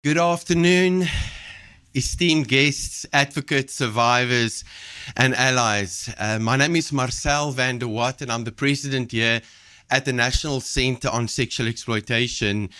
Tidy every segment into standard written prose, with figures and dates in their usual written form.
Good afternoon, esteemed guests, advocates, survivors, and allies. My name is Marcel van der Watt, and I'm the president here at the National Center on Sexual Exploitation.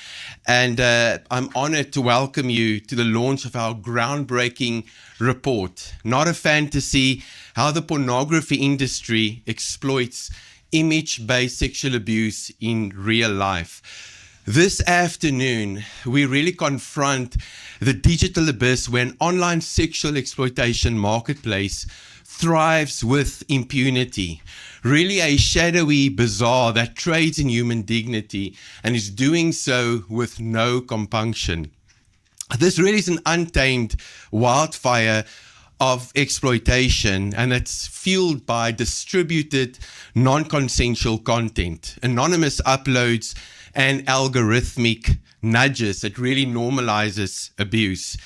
And I'm honored to welcome you to the launch of our groundbreaking report, Not a Fantasy: How the Pornography Industry Exploits Image-Based Sexual Abuse in Real Life. This afternoon, we really confront the digital abyss when online sexual exploitation marketplace thrives with impunity. Really a shadowy bazaar that trades in human dignity and is doing so with no compunction. This really is an untamed wildfire of exploitation, and it's fueled by distributed non-consensual content, anonymous uploads, and algorithmic nudges that really normalizes abuse.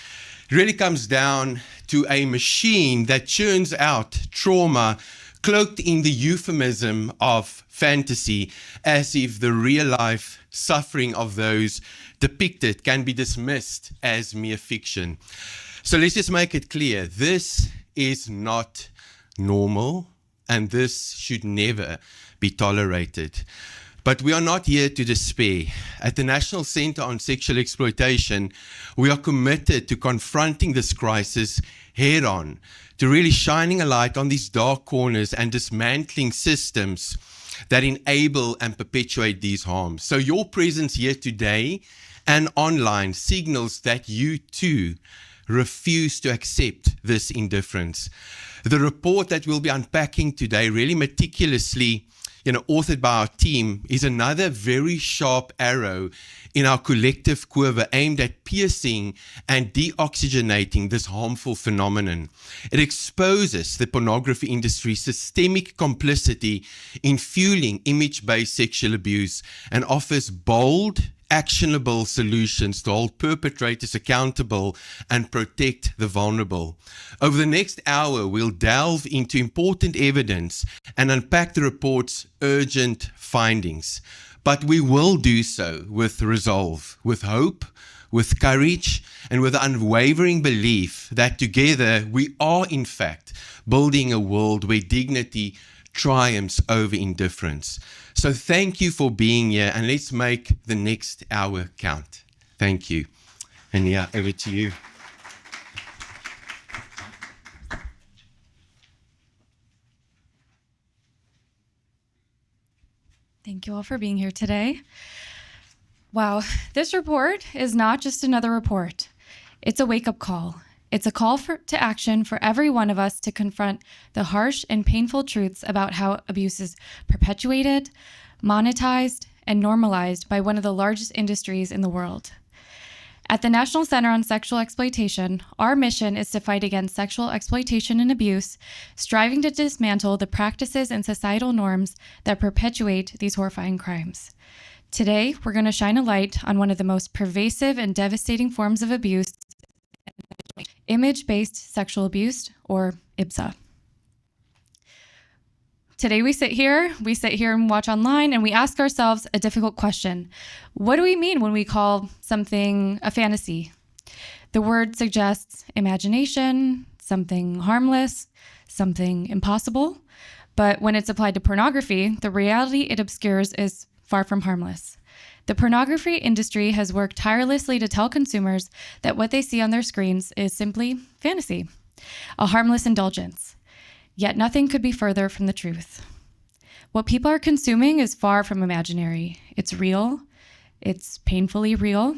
It really comes down to a machine that churns out trauma cloaked in the euphemism of fantasy, as if the real life suffering of those depicted can be dismissed as mere fiction. So let's just make it clear, this is not normal, and this should never be tolerated. But we are not here to despair. At the National Center on Sexual Exploitation, we are committed to confronting this crisis head-on, to really shining a light on these dark corners and dismantling systems that enable and perpetuate these harms. So your presence here today and online signals that you too refuse to accept this indifference. The report that we'll be unpacking today, really meticulously authored by our team, is another very sharp arrow in our collective quiver aimed at piercing and deoxygenating this harmful phenomenon. It exposes the pornography industry's systemic complicity in fueling image-based sexual abuse and offers bold, actionable solutions to hold perpetrators accountable and protect the vulnerable. Over the next hour, we'll delve into important evidence and unpack the report's urgent findings. But we will do so with resolve, with hope, with courage, and with unwavering belief that together we are, in fact, building a world where dignity triumphs over indifference. So thank you for being here, and let's make the next hour count. Thank you. And yeah, over to you. Thank you all for being here today. Wow, this report is not just another report. It's a wake-up call. It's a call to action for every one of us to confront the harsh and painful truths about how abuse is perpetuated, monetized, and normalized by one of the largest industries in the world. At the National Center on Sexual Exploitation, our mission is to fight against sexual exploitation and abuse, striving to dismantle the practices and societal norms that perpetuate these horrifying crimes. Today, we're going to shine a light on one of the most pervasive and devastating forms of abuse, image-based sexual abuse, or IBSA. Today we sit here and watch online, and we ask ourselves a difficult question. What do we mean when we call something a fantasy? The word suggests imagination, something harmless, something impossible. But when it's applied to pornography, the reality it obscures is far from harmless. The pornography industry has worked tirelessly to tell consumers that what they see on their screens is simply fantasy, a harmless indulgence. Yet nothing could be further from the truth. What people are consuming is far from imaginary. It's real. It's painfully real.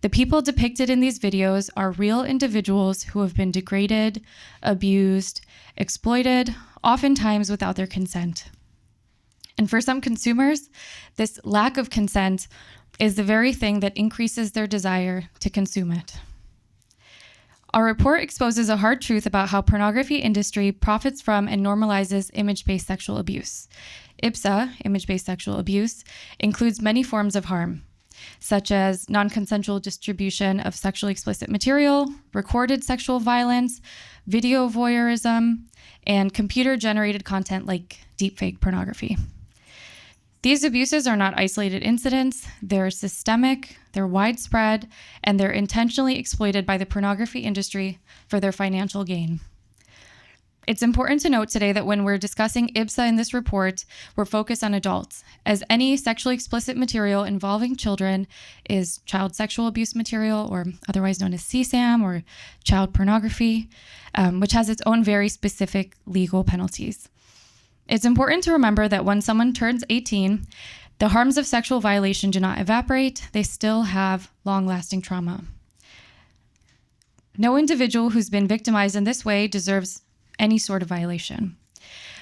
The people depicted in these videos are real individuals who have been degraded, abused, exploited, oftentimes without their consent. And for some consumers, this lack of consent is the very thing that increases their desire to consume it. Our report exposes a hard truth about how pornography industry profits from and normalizes image-based sexual abuse. IBSA, image-based sexual abuse, includes many forms of harm, such as non-consensual distribution of sexually explicit material, recorded sexual violence, video voyeurism, and computer-generated content like deepfake pornography. These abuses are not isolated incidents, they're systemic, they're widespread, and they're intentionally exploited by the pornography industry for their financial gain. It's important to note today that when we're discussing IBSA in this report, we're focused on adults, as any sexually explicit material involving children is child sexual abuse material, or otherwise known as CSAM, or child pornography, which has its own very specific legal penalties. It's important to remember that when someone turns 18, the harms of sexual violation do not evaporate, they still have long-lasting trauma. No individual who's been victimized in this way deserves any sort of violation.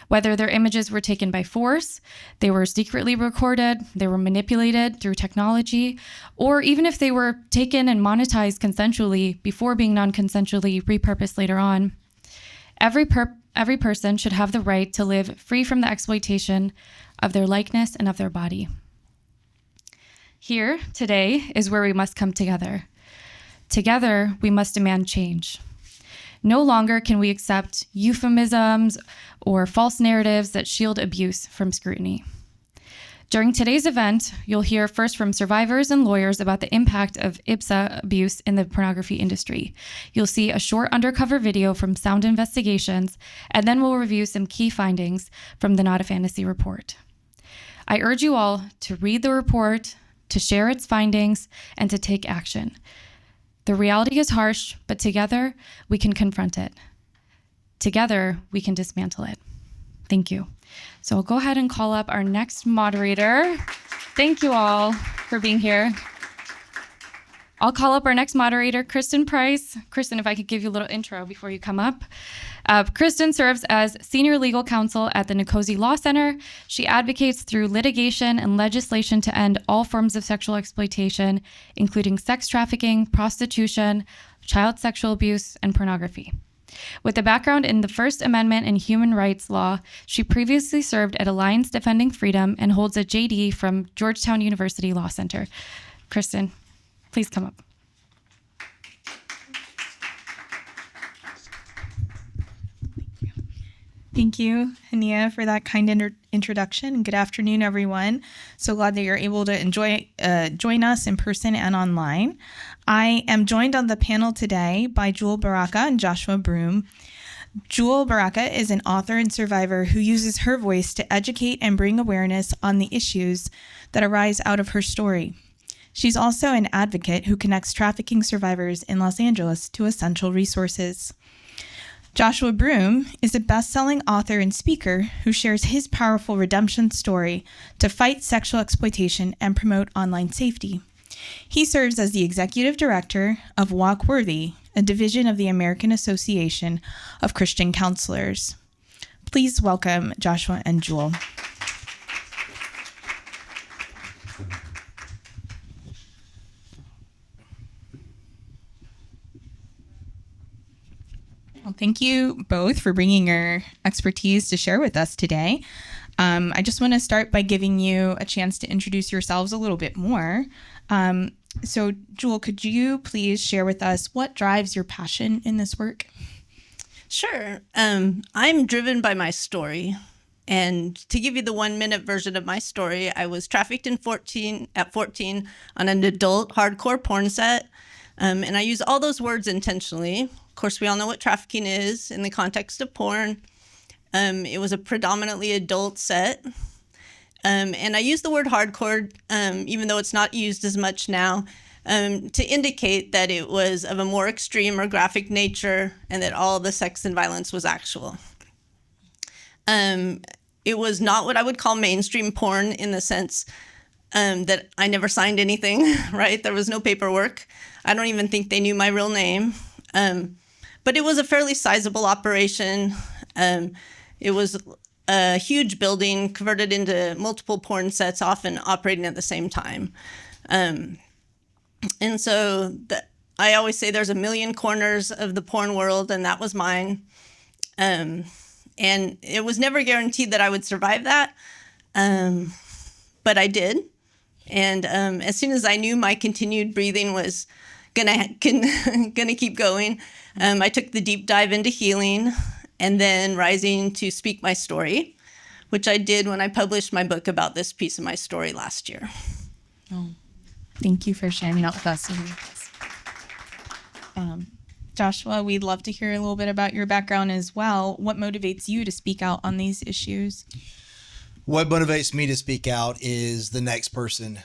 Whether their images were taken by force, they were secretly recorded, they were manipulated through technology, or even if they were taken and monetized consensually before being non-consensually repurposed later on, every person should have the right to live free from the exploitation of their likeness and of their body. Here, today, is where we must come together. Together, we must demand change. No longer can we accept euphemisms or false narratives that shield abuse from scrutiny. During today's event, you'll hear first from survivors and lawyers about the impact of IBSA abuse in the pornography industry. You'll see a short undercover video from Sound Investigations, and then we'll review some key findings from the Not a Fantasy report. I urge you all to read the report, to share its findings, and to take action. The reality is harsh, but together we can confront it. Together we can dismantle it. Thank you. So I'll go ahead and call up our next moderator. Thank you all for being here. I'll call up our next moderator, Kristen Price. Kristen, if I could give you a little intro before you come up. Kristen serves as Senior Legal Counsel at the NCOSE Law Center. She advocates through litigation and legislation to end all forms of sexual exploitation, including sex trafficking, prostitution, child sexual abuse, and pornography. With a background in the First Amendment and human rights law, she previously served at Alliance Defending Freedom and holds a JD from Georgetown University Law Center. Kristen, please come up. Thank you, Hania, for that kind introduction. And good afternoon, everyone. So glad that you're able to join us in person and online. I am joined on the panel today by Jewel Baraka and Joshua Broom. Jewel Baraka is an author and survivor who uses her voice to educate and bring awareness on the issues that arise out of her story. She's also an advocate who connects trafficking survivors in Los Angeles to essential resources. Joshua Broom is a best-selling author and speaker who shares his powerful redemption story to fight sexual exploitation and promote online safety. He serves as the executive director of Walk Worthy, a division of the American Association of Christian Counselors. Please welcome Joshua and Jewel. Well, thank you both for bringing your expertise to share with us today. I just want to start by giving you a chance to introduce yourselves a little bit more. So, Jewel, could you please share with us what drives your passion in this work? Sure. I'm driven by my story. And to give you the 1-minute version of my story, I was trafficked at 14 on an adult hardcore porn set. And I use all those words intentionally. Of course, we all know what trafficking is in the context of porn. It was a predominantly adult set. And I use the word hardcore, even though it's not used as much now, to indicate that it was of a more extreme or graphic nature and that all the sex and violence was actual. It was not what I would call mainstream porn in the sense that I never signed anything, right? There was no paperwork. I don't even think they knew my real name. But it was a fairly sizable operation. It was a huge building converted into multiple porn sets, often operating at the same time. And so I always say there's a million corners of the porn world, and that was mine. And it was never guaranteed that I would survive that, but I did. And as soon as I knew my continued breathing was gonna keep going, I took the deep dive into healing and then rising to speak my story, which I did when I published my book about this piece of my story last year. Thank you for sharing that with us. Joshua, we'd love to hear a little bit about your background as well. What motivates you to speak out on these issues? What motivates me to speak out is the next person.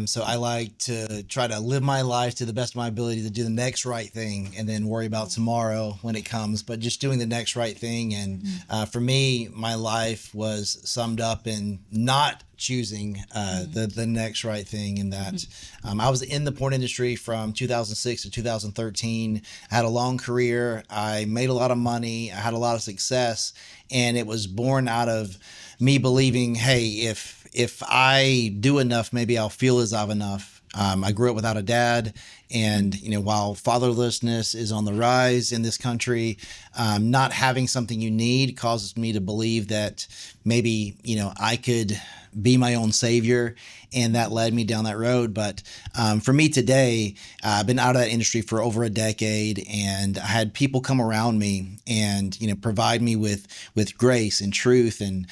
So I like to try to live my life to the best of my ability to do the next right thing and then worry about tomorrow when it comes, but just doing the next right thing. And for me, my life was summed up in not choosing the next right thing, in that I was in the porn industry from 2006 to 2013. I had a long career. I made a lot of money. I had a lot of success, and it was born out of me believing, hey, if I do enough, maybe I'll feel as I've enough. I grew up without a dad, and while fatherlessness is on the rise in this country, not having something you need causes me to believe that maybe I could be my own savior, and that led me down that road. But for me today, I've been out of that industry for over a decade, and I had people come around me and provide me with grace and truth. And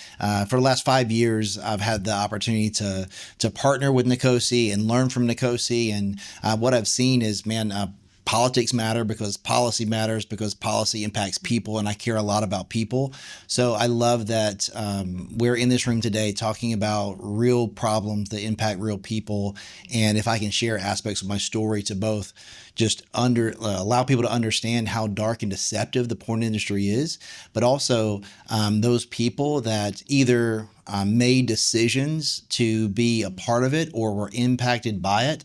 for the last 5 years, I've had the opportunity to partner with NCOSE and learn from NCOSE. And what I've seen is, politics matter because policy matters, because policy impacts people, and I care a lot about people. So I love that we're in this room today talking about real problems that impact real people. And if I can share aspects of my story to both just allow people to understand how dark and deceptive the porn industry is, but also those people that either made decisions to be a part of it or were impacted by it,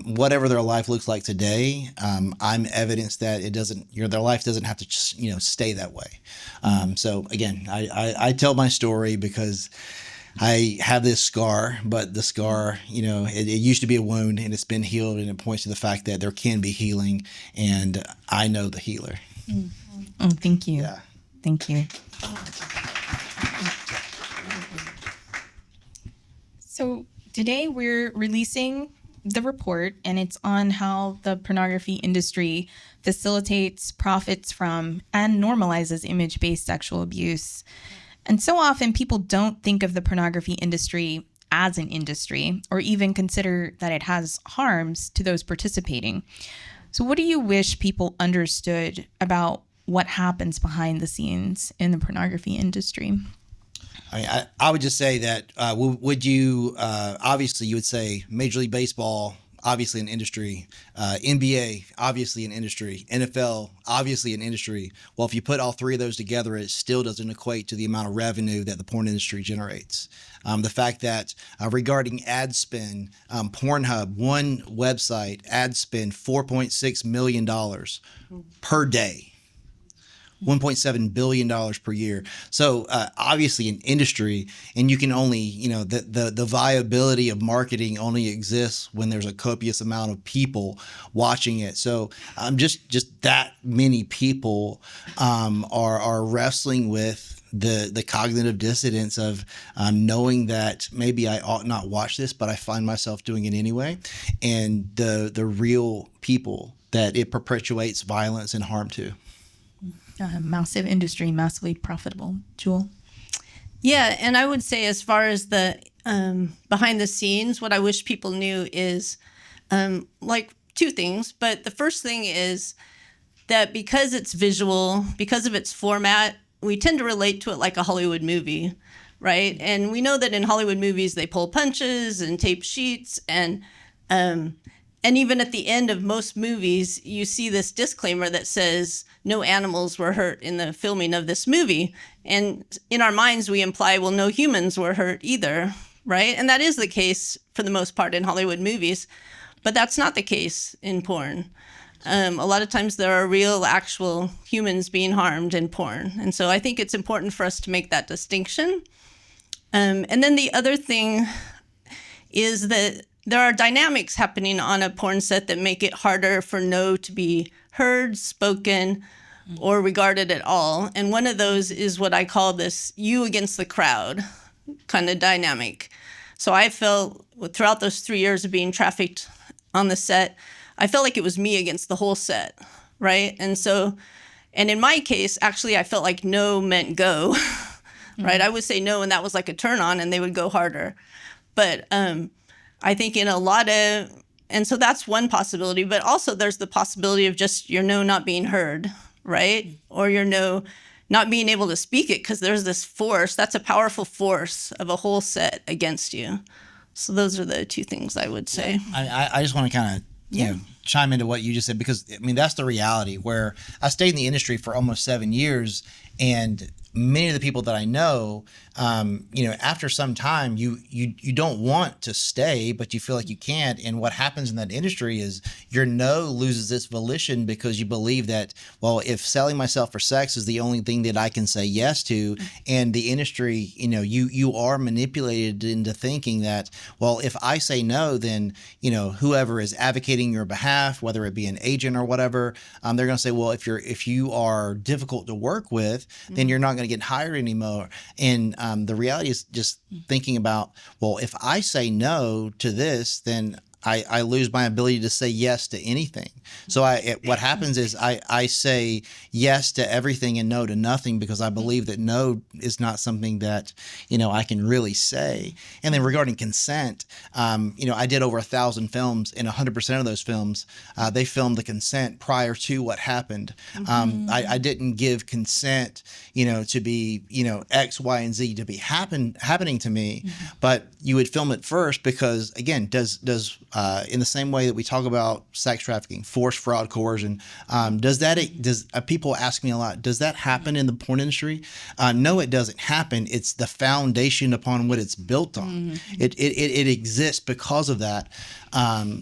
whatever their life looks like today, I'm evidence that it doesn't. Their life doesn't have to just, stay that way. So again, I tell my story because I have this scar, but the scar, it used to be a wound, and it's been healed, and it points to the fact that there can be healing, and I know the healer. Oh, thank you. Yeah. Thank you. So today we're releasing the report, and it's on how the pornography industry facilitates, profits from, and normalizes image-based sexual abuse. And so often people don't think of the pornography industry as an industry, or even consider that it has harms to those participating. So what do you wish people understood about what happens behind the scenes in the pornography industry? I would just say that would you obviously you would say Major League Baseball, obviously an industry, NBA, obviously an industry, NFL, obviously an industry. Well, if you put all three of those together, it still doesn't equate to the amount of revenue that the porn industry generates. The fact that regarding ad spend, Pornhub, one website, ad spend $4.6 million per day. $1.7 billion per year. So obviously an industry, and you can only, the viability of marketing only exists when there's a copious amount of people watching it. So just that many people are wrestling with the cognitive dissonance of knowing that maybe I ought not watch this, but I find myself doing it anyway. And the real people that it perpetuates violence and harm to. Massive industry, massively profitable. Jewel? Yeah, and I would say as far as the behind the scenes, what I wish people knew is like two things. But the first thing is that because it's visual, because of its format, we tend to relate to it like a Hollywood movie, right? And we know that in Hollywood movies, they pull punches and tape sheets, and even at the end of most movies, you see this disclaimer that says no animals were hurt in the filming of this movie. And in our minds, we imply, well, no humans were hurt either, right? And that is the case for the most part in Hollywood movies. But that's not the case in porn. A lot of times there are real, actual humans being harmed in porn. And so I think it's important for us to make that distinction. And then the other thing is that there are dynamics happening on a porn set that make it harder for no to be heard, spoken, or regarded at all. And one of those is what I call this you against the crowd kind of dynamic. So I felt throughout those 3 years of being trafficked on the set, I felt like it was me against the whole set, right? And in my case, actually, I felt like no meant go. right? I would say no, and that was like a turn on, and they would go harder. But I think in a lot of, and so that's one possibility, but also there's the possibility of just your no not being heard, right? Or your no not being able to speak it because there's this force, that's a powerful force of a whole set against you. So those are the two things I would say. I just want to kind of you know, chime into what you just said, because I mean, that's the reality where I stayed in the industry for almost 7 years, and many of the people that I know, you know, after some time, you don't want to stay, but you feel like you can't. And what happens in that industry is your no loses its volition because you believe that, well, if selling myself for sex is the only thing that I can say yes to, and the industry, you know, you are manipulated into thinking that, well, if I say no, then, you know, whoever is advocating your behalf, whether it be an agent or whatever, they're going to say, well, if you are difficult to work with, then you're not going to get hired anymore. And the reality is just thinking about, well, if I say no to this, then I lose my ability to say yes to anything. So what happens is I say yes to everything and no to nothing because I believe that no is not something that, you know, I can really say. And then regarding consent, you know, I did over 1,000 films, and 100% of those films, they filmed the consent prior to what happened. I didn't give consent, you know, to be, you know, X, Y, and Z to be happening to me, but you would film it first because, again, does in the same way that we talk about sex trafficking, force, fraud, coercion, does people ask me a lot, does that happen in the porn industry? No, it doesn't happen. It's the foundation upon what it's built on. It exists because of that.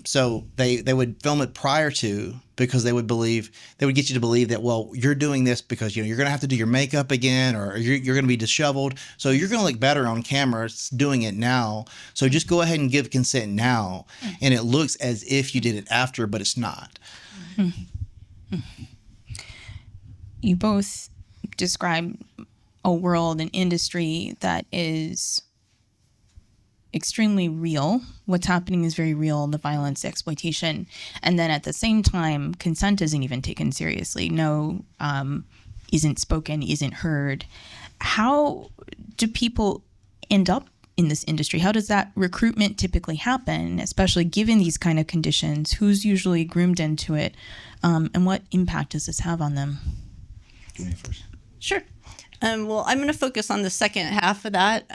So they would film it prior to, because they would get you to believe that, well, you're doing this because, you know, you're going to have to do your makeup again, or you're going to be disheveled. So you're going to look better on camera. It's doing it now. So just go ahead and give consent now. And it looks as if you did it after, but it's not. You both describe a world, an industry that is extremely real. What's happening is very real, the violence, the exploitation. And then at the same time, consent isn't even taken seriously. No, isn't spoken, isn't heard. How do people end up in this industry? How does that recruitment typically happen, especially given these kind of conditions? Who's usually groomed into it? And what impact does this have on them? Give me first. Sure. Well, I'm going to focus on the second half of that.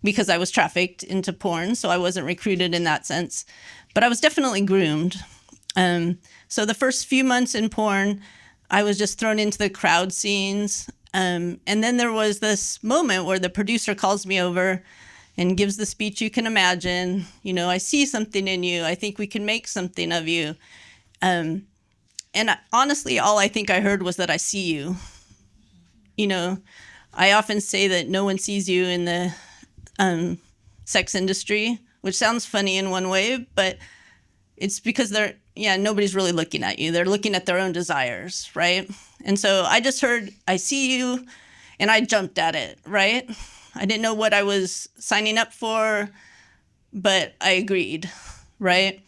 Because I was trafficked into porn, so I wasn't recruited in that sense. But I was definitely groomed. So the first few months in porn, I was just thrown into the crowd scenes. And then there was this moment where the producer calls me over and gives the speech you can imagine. You know, I see something in you. I think we can make something of you. And honestly, all I think I heard was that I see you. You know, I often say that no one sees you in the sex industry, which sounds funny in one way, but it's because nobody's really looking at you. They're looking at their own desires, right? And so I just heard, I see you, and I jumped at it, right? I didn't know what I was signing up for, but I agreed, right?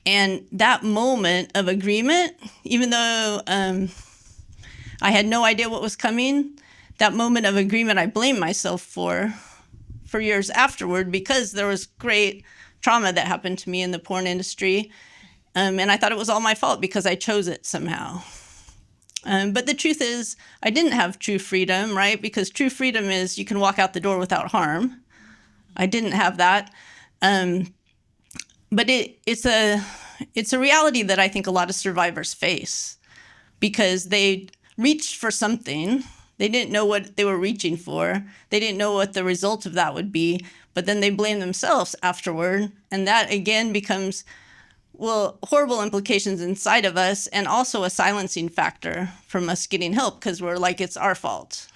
And that moment of agreement, even though I had no idea what was coming, that moment of agreement I blamed myself for years afterward, because there was great trauma that happened to me in the porn industry. And I thought it was all my fault because I chose it somehow. But the truth is, I didn't have true freedom, right? Because true freedom is you can walk out the door without harm. I didn't have that. But it's a reality that I think a lot of survivors face, because they reached for something. They didn't know what they were reaching for. They didn't know what the result of that would be, but then they blame themselves afterward. And that again becomes, well, horrible implications inside of us, and also a silencing factor from us getting help, because we're like, it's our fault.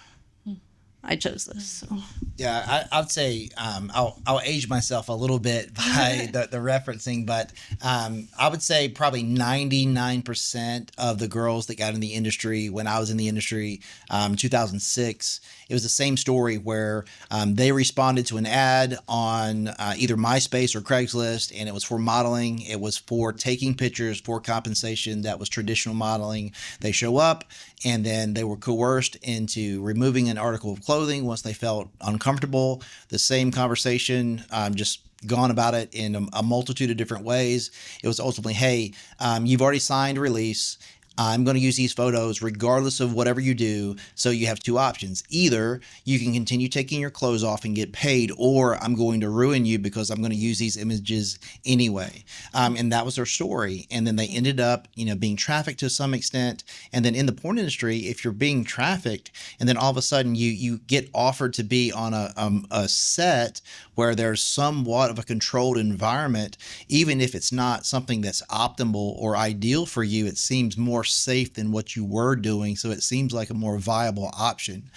I chose this. So. Yeah, I'd say I'll age myself a little bit by the referencing, but I would say probably 99% of the girls that got in the industry when I was in the industry, 2006, it was the same story where they responded to an ad on either MySpace or Craigslist, and it was for modeling. It was for taking pictures for compensation. That was traditional modeling. They show up, and then they were coerced into removing an article of clothing clothing once they felt uncomfortable. The same conversation, just gone about it in a multitude of different ways. It was ultimately, hey, you've already signed a release. I'm going to use these photos regardless of whatever you do. So you have two options. Either you can continue taking your clothes off and get paid, or I'm going to ruin you because I'm going to use these images anyway. And that was their story. And then they ended up, being trafficked to some extent. And then in the porn industry, if you're being trafficked and then all of a sudden you get offered to be on a set where there's somewhat of a controlled environment, even if it's not something that's optimal or ideal for you, it seems more safe than what you were doing. So it seems like a more viable option.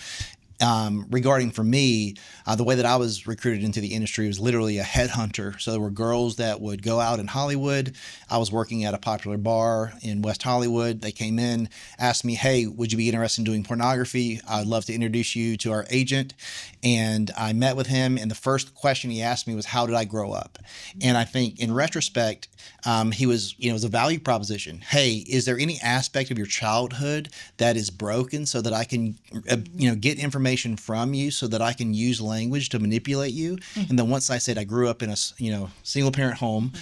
Regarding for me, the way that I was recruited into the industry was literally a headhunter. So there were girls that would go out in Hollywood. I was working at a popular bar in West Hollywood. They came in, asked me, hey, would you be interested in doing pornography? I'd love to introduce you to our agent. And I met with him. And the first question he asked me was, how did I grow up? And I think in retrospect, he was, it was a value proposition. Hey, is there any aspect of your childhood that is broken so that I can, get information from you so that I can use language to manipulate you? Mm-hmm. And then once I said I grew up in a, single parent home,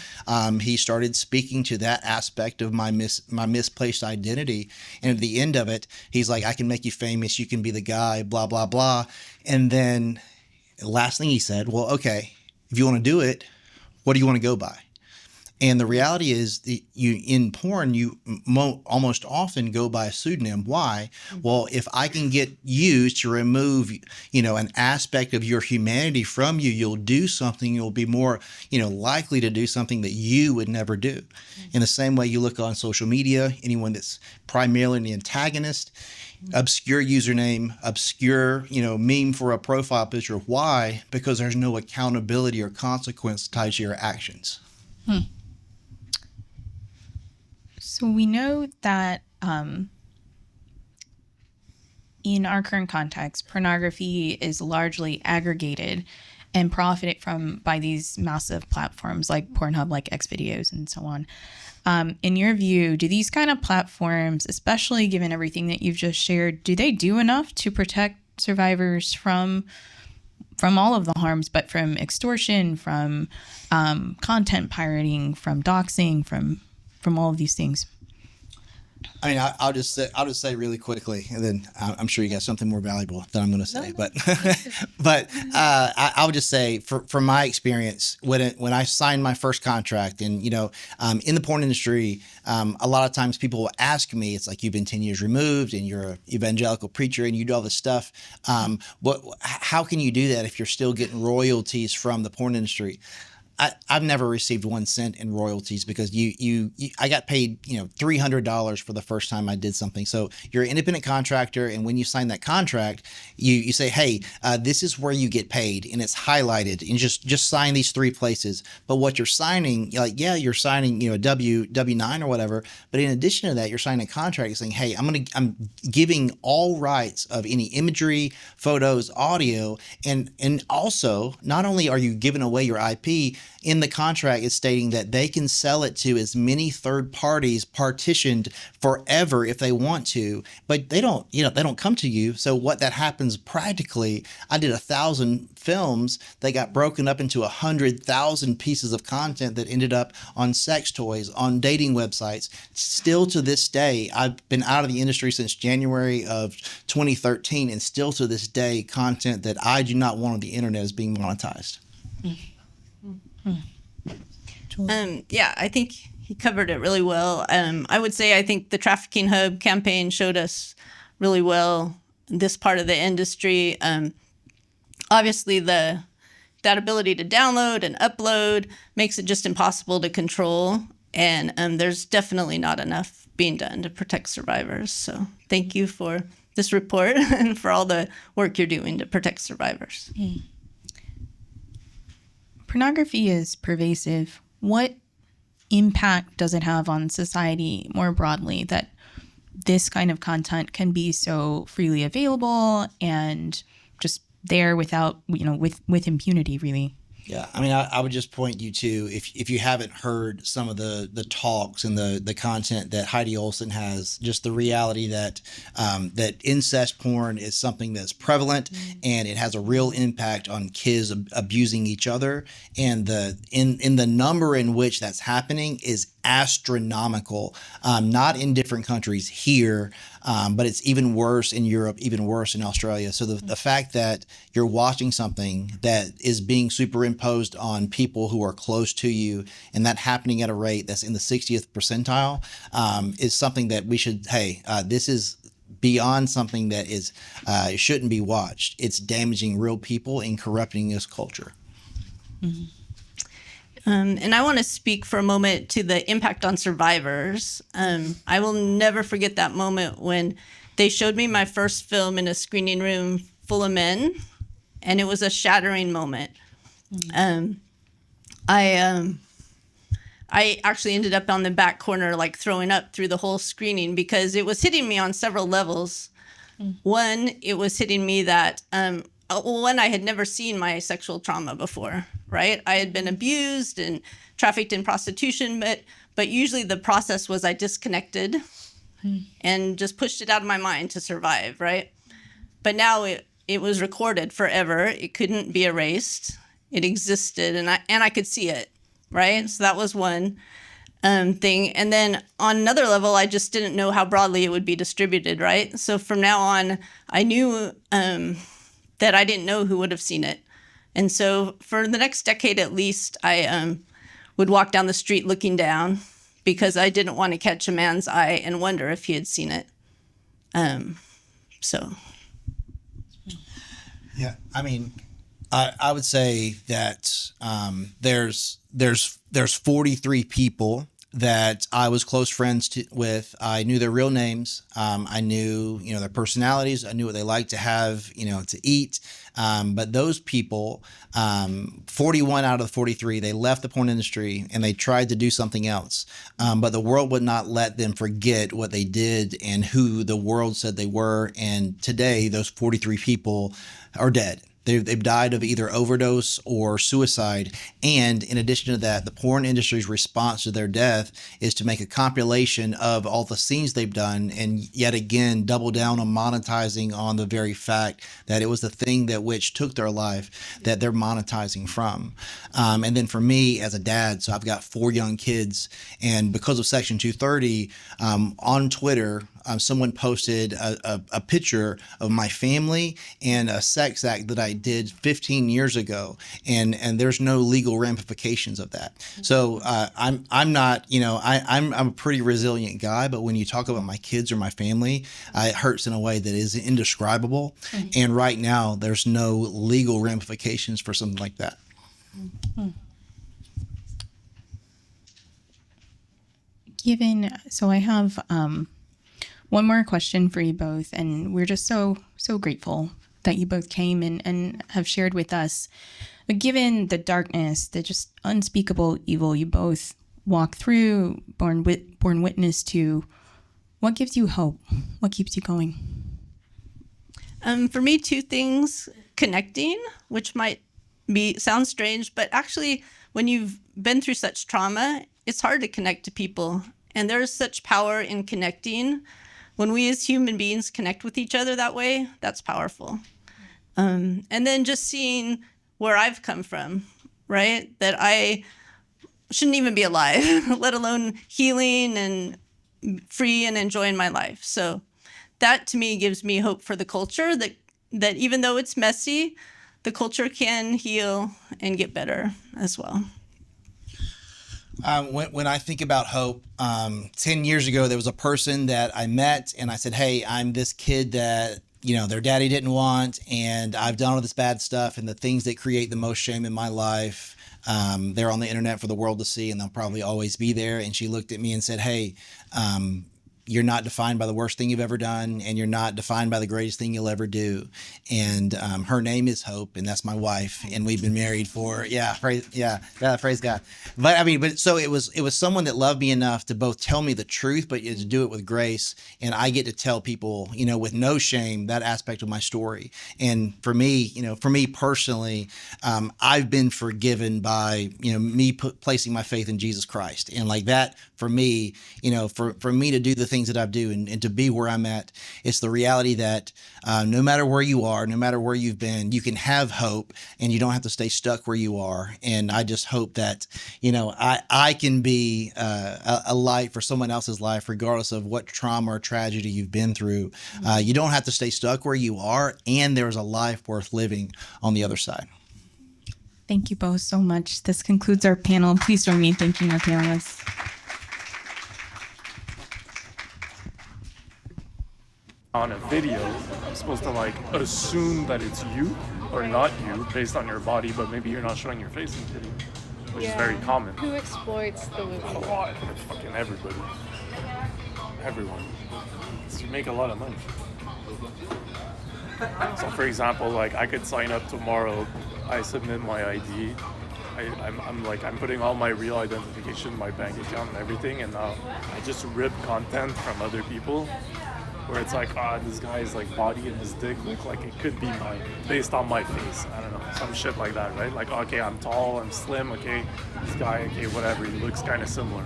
he started speaking to that aspect of my misplaced identity. And at the end of it, he's like, I can make you famous. You can be the guy, blah, blah, blah. And then the last thing he said, well, okay, if you want to do it, what do you want to go by? And the reality is that in porn, you almost often go by a pseudonym. Why? Well, if I can get used to remove, an aspect of your humanity from you, you'll do something. You'll be more, likely to do something that you would never do. In the same way you look on social media, anyone that's primarily an antagonist, obscure username, obscure, meme for a profile picture. Why? Because there's no accountability or consequence tied to your actions. So we know that in our current context, pornography is largely aggregated and profited from by these massive platforms like Pornhub, like Xvideos, and so on. In your view, do these kind of platforms, especially given everything that you've just shared, do they do enough to protect survivors from all of the harms, but from extortion, from content pirating, from doxing, from all of these things? I mean, I'll just say really quickly, and then I'm sure you got something more valuable that I'm going to say. No. But I would just say, from my experience, when I signed my first contract, and in the porn industry, a lot of times people will ask me, it's like, you've been 10 years removed, and you're an evangelical preacher, and you do all this stuff. How can you do that if you're still getting royalties from the porn industry? I've never received 1 cent in royalties because I got paid, $300 for the first time I did something. So you're an independent contractor, and when you sign that contract, you say, hey, this is where you get paid, and it's highlighted, and just sign these 3 places. But what you're signing, you're signing, a W-9 or whatever. But in addition to that, you're signing a contract saying, hey, I'm giving all rights of any imagery, photos, audio, and also not only are you giving away your IP, in the contract, it's stating that they can sell it to as many third parties partitioned forever if they want to, but they don't come to you. So what that happens practically, I did 1,000 films that got broken up into 100,000 pieces of content that ended up on sex toys, on dating websites. Still to this day, I've been out of the industry since January of 2013, and still to this day, content that I do not want on the internet is being monetized. I think he covered it really well. I would say I think the Trafficking Hub campaign showed us really well this part of the industry. Obviously, that ability to download and upload makes it just impossible to control. And there's definitely not enough being done to protect survivors. So thank you for this report and for all the work you're doing to protect survivors. Pornography is pervasive. What impact does it have on society more broadly that this kind of content can be so freely available and just there without, with impunity, really? Yeah, I mean, I would just point you to, if you haven't heard some of the talks and the content that Heidi Olsen has, just the reality that that incest porn is something that's prevalent and it has a real impact on kids abusing each other, and in the number in which that's happening is astronomical. Not in different countries here, but it's even worse in Europe, even worse in Australia. So the fact that you're watching something that is being superimposed on people who are close to you, and that happening at a rate that's in the 60th percentile, is something that we should, this is beyond something that is shouldn't be watched. It's damaging real people and corrupting this culture. And I want to speak for a moment to the impact on survivors. I will never forget that moment when they showed me my first film in a screening room full of men, and it was a shattering moment. I actually ended up on the back corner, like throwing up through the whole screening, because it was hitting me on several levels. One, it was hitting me that, one, I had never seen my sexual trauma before, right? I had been abused and trafficked in prostitution, but usually the process was I disconnected and just pushed it out of my mind to survive, right? But now it was recorded forever. It couldn't be erased. It existed, and I could see it, right? So that was one thing. And then on another level, I just didn't know how broadly it would be distributed, right? So from now on, I knew that I didn't know who would have seen it. And so for the next decade at least, I would walk down the street looking down because I didn't want to catch a man's eye and wonder if he had seen it. So. Yeah, I mean, I would say that there's 43 people that I was close friends with. I knew their real names. I knew, their personalities. I knew what they liked to have, to eat. But those people, 41 out of the 43, they left the porn industry and they tried to do something else. But the world would not let them forget what they did and who the world said they were. And today, those 43 people are dead. They've died of either overdose or suicide. And in addition to that, the porn industry's response to their death is to make a compilation of all the scenes they've done, and yet again double down on monetizing on the very fact that it was the thing that which took their life that they're monetizing from. And then for me as a dad, so I've got 4 young kids, and because of Section 230, on Twitter, someone posted a picture of my family and a sex act that I did 15 years ago, and there's no legal ramifications of that. So I'm not, I'm a pretty resilient guy, but when you talk about my kids or my family, it hurts in a way that is indescribable. Mm-hmm. And right now, there's no legal ramifications for something like that. Mm-hmm. So I have one more question for you both, and we're just so grateful that you both came and have shared with us. But given the darkness, the just unspeakable evil you both walk through, born witness to, what gives you hope? What keeps you going? For me, 2 things: connecting, which might sound strange, but actually, when you've been through such trauma, it's hard to connect to people, and there's such power in connecting. When we as human beings connect with each other that way, that's powerful. And then just seeing where I've come from, right? That I shouldn't even be alive, let alone healing and free and enjoying my life. So that to me gives me hope for the culture, that even though it's messy, the culture can heal and get better as well. When I think about hope, 10 years ago, there was a person that I met and I said, hey, I'm this kid that, their daddy didn't want, and I've done all this bad stuff, and the things that create the most shame in my life, they're on the internet for the world to see, and they'll probably always be there. And she looked at me and said, hey, you're not defined by the worst thing you've ever done, and you're not defined by the greatest thing you'll ever do. And her name is Hope, and that's my wife, and we've been married for praise God. But so it was someone that loved me enough to both tell me the truth, but to do it with grace. And I get to tell people, with no shame, that aspect of my story. And for me personally, I've been forgiven by me placing my faith in Jesus Christ, and like that for me, for me to do the things that I do and to be where I'm at, it's the reality that no matter where you are, no matter where you've been, you can have hope, and you don't have to stay stuck where you are. And I just hope that I can be a light for someone else's life, regardless of what trauma or tragedy you've been through. You don't have to stay stuck where you are, and there's a life worth living on the other side. Thank you both so much. This concludes our panel. Please join me in thanking our panelists. On a video, I'm supposed to assume that it's you or not you based on your body, but maybe you're not showing your face in the video, which is very common. Who exploits the loophole? It's fucking everybody. Everyone. So you make a lot of money. So for example, I could sign up tomorrow, I submit my ID, I'm putting all my real identification, my bank account and everything, and now I just rip content from other people where it's this guy's body and his dick look like it could be mine based on my face. I don't know, some shit like that, right? Okay, I'm tall, I'm slim, okay, this guy, okay, whatever, he looks kind of similar.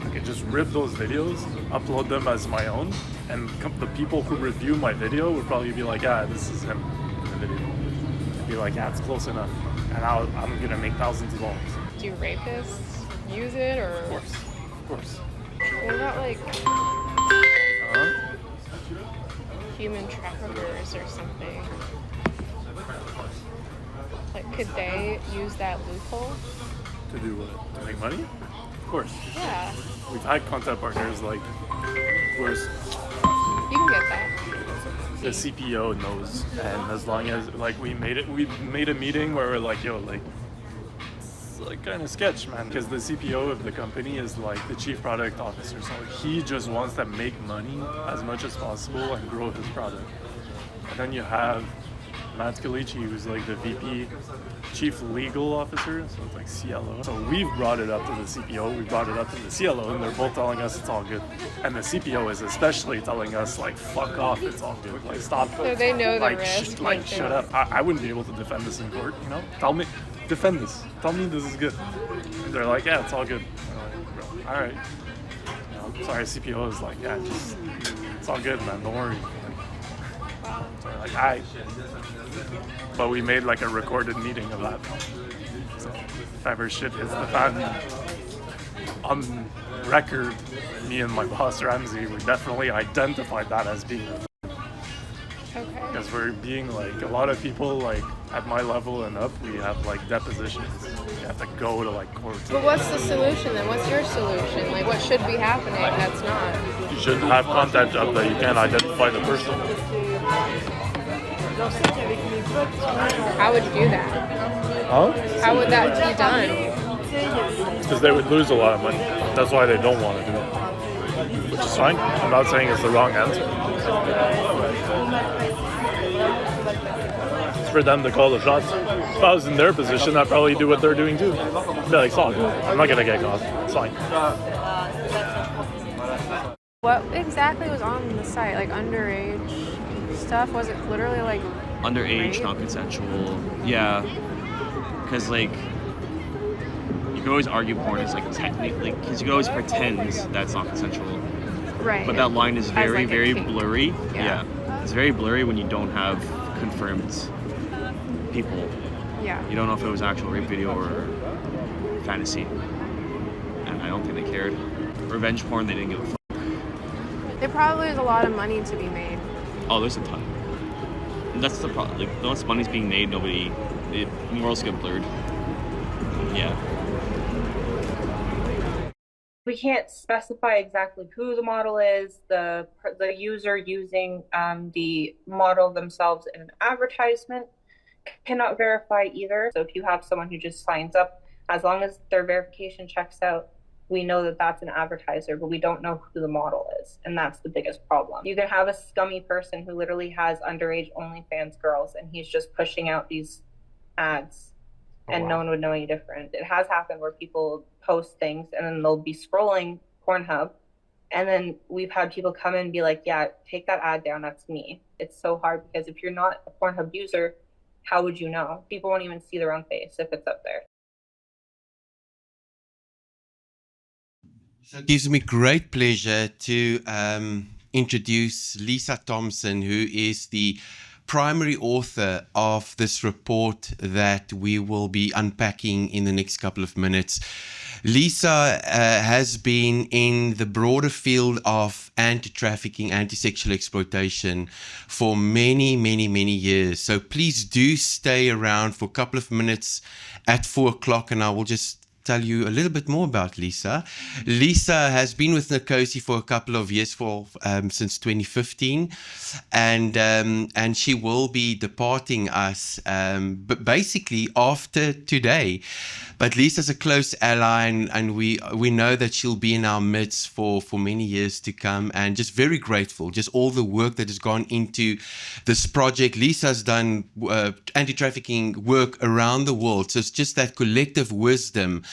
I can just rip those videos, upload them as my own, and the people who review my video would probably be like, yeah, this is him in the video. I'd be like, yeah, it's close enough. And I'm gonna make thousands of dollars. Do rapists use it, or? Of course. What about human traffickers or something? Could they use that loophole? To do what? To make money? Of course. Yeah. We've had content partners where's You can get that. the CPO knows, and as long as we made a meeting where we're it's kind of sketch, man, because the CPO of the company is the chief product officer, so he just wants to make money as much as possible and grow his product. And then you have Matt Scalici, who's the VP, chief legal officer, so it's CLO. So we've brought it up to the CPO, we brought it up to the CLO, and they're both telling us it's all good. And the CPO is especially telling us fuck off, it's all good. Stop. So they know the risk. Shut up. I wouldn't be able to defend this in court, Tell me, defend this. Tell me this is good. And they're like, yeah, it's all good. Bro, all right. Sorry, CPO is yeah, it's all good, man. Don't worry. So we're all right. But we made a recorded meeting of that. So if ever shit hits the fan, on record, me and my boss Ramsey, we definitely identified that as being. Okay. Because we're being a lot of people at my level and up, we have depositions. You have to go to court. But what's the solution then? What's your solution? What should be happening that's not? You shouldn't have content up that you can't identify the person. How would you do that? Huh? How would that be done? Because they would lose a lot of money. That's why they don't want to do it. Which is fine. I'm not saying it's the wrong answer. It's for them to call the shots. If I was in their position, I'd probably do what they're doing too. I'd be it's all good. I'm not going to get caught. It's fine. What exactly was on the site? Underage stuff? Was it literally underage, rape? non-consensual? Yeah. Because you can always argue porn is technically, because you can always pretend that's not consensual. Right. But that line is very, very blurry. Yeah. It's very blurry when you don't have confirmed people. Yeah. You don't know if it was actual rape video or fantasy. And I don't think they cared. Revenge porn, they didn't give a fuck. There probably is a lot of money to be made. Oh, there's a ton. And that's the problem. Once money's being made, morals get blurred. Yeah. We can't specify exactly who the model is. The user using the model themselves in an advertisement cannot verify either. So if you have someone who just signs up, as long as their verification checks out, we know that that's an advertiser, but we don't know who the model is. And that's the biggest problem. You can have a scummy person who literally has underage OnlyFans girls, and he's just pushing out these ads, and no one would know any different. It has happened where people post things and then they'll be scrolling Pornhub, and then we've had people come in and be like, yeah, take that ad down, that's me. It's so hard because if you're not a Pornhub user, how would you know? People won't even see their own face if it's up there. So it gives me great pleasure to introduce Lisa Thompson, who is the primary author of this report that we will be unpacking in the next couple of minutes. Lisa has been in the broader field of anti-trafficking, anti-sexual exploitation for many, many, many years. So please do stay around for a couple of minutes at 4 o'clock, and I will just tell you a little bit more about Lisa. Lisa has been with NCOSE for a couple of years, since 2015, and she will be departing us, but basically after today. But Lisa's a close ally, and we know that she'll be in our midst for many years to come, and just very grateful, just all the work that has gone into this project. Lisa's done anti-trafficking work around the world, so it's just that collective wisdom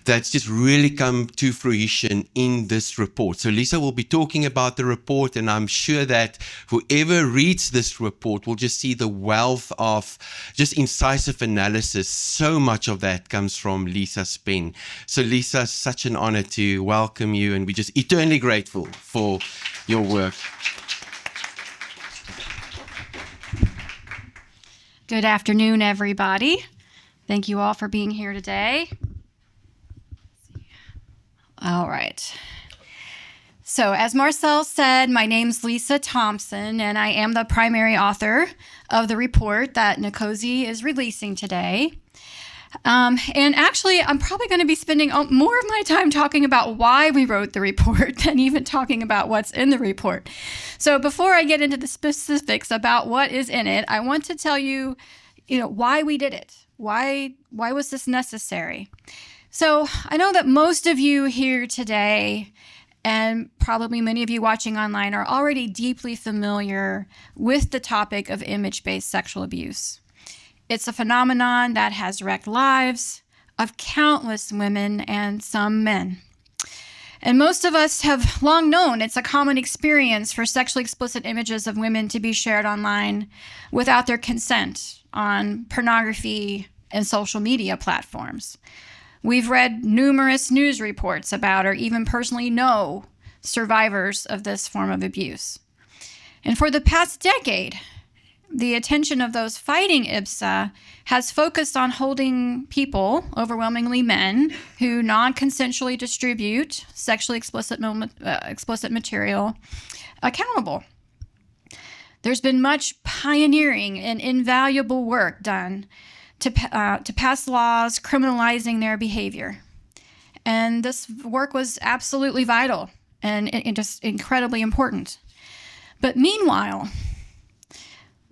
that's just really come to fruition in this report. So Lisa will be talking about the report, and I'm sure that whoever reads this report will just see the wealth of just incisive analysis. So much of that comes from Lisa's pen. So Lisa, such an honor to welcome you, and we're just eternally grateful for your work. Good afternoon, everybody. Thank you all for being here today. All right. So as Marcel said, my name's Lisa Thompson, and I am the primary author of the report that NCOSE is releasing today. And actually, I'm probably going to be spending more of my time talking about why we wrote the report than even talking about what's in the report. So before I get into the specifics about what is in it, I want to tell you, why we did it. Why was this necessary? So I know that most of you here today, and probably many of you watching online, are already deeply familiar with the topic of image-based sexual abuse. It's a phenomenon that has wrecked lives of countless women and some men. And most of us have long known it's a common experience for sexually explicit images of women to be shared online without their consent on pornography and social media platforms. We've read numerous news reports about, or even personally know, survivors of this form of abuse. And for the past decade, the attention of those fighting IBSA has focused on holding people, overwhelmingly men, who non-consensually distribute sexually explicit material accountable. There's been much pioneering and invaluable work done to pass laws criminalizing their behavior. And this work was absolutely vital and just incredibly important. But meanwhile,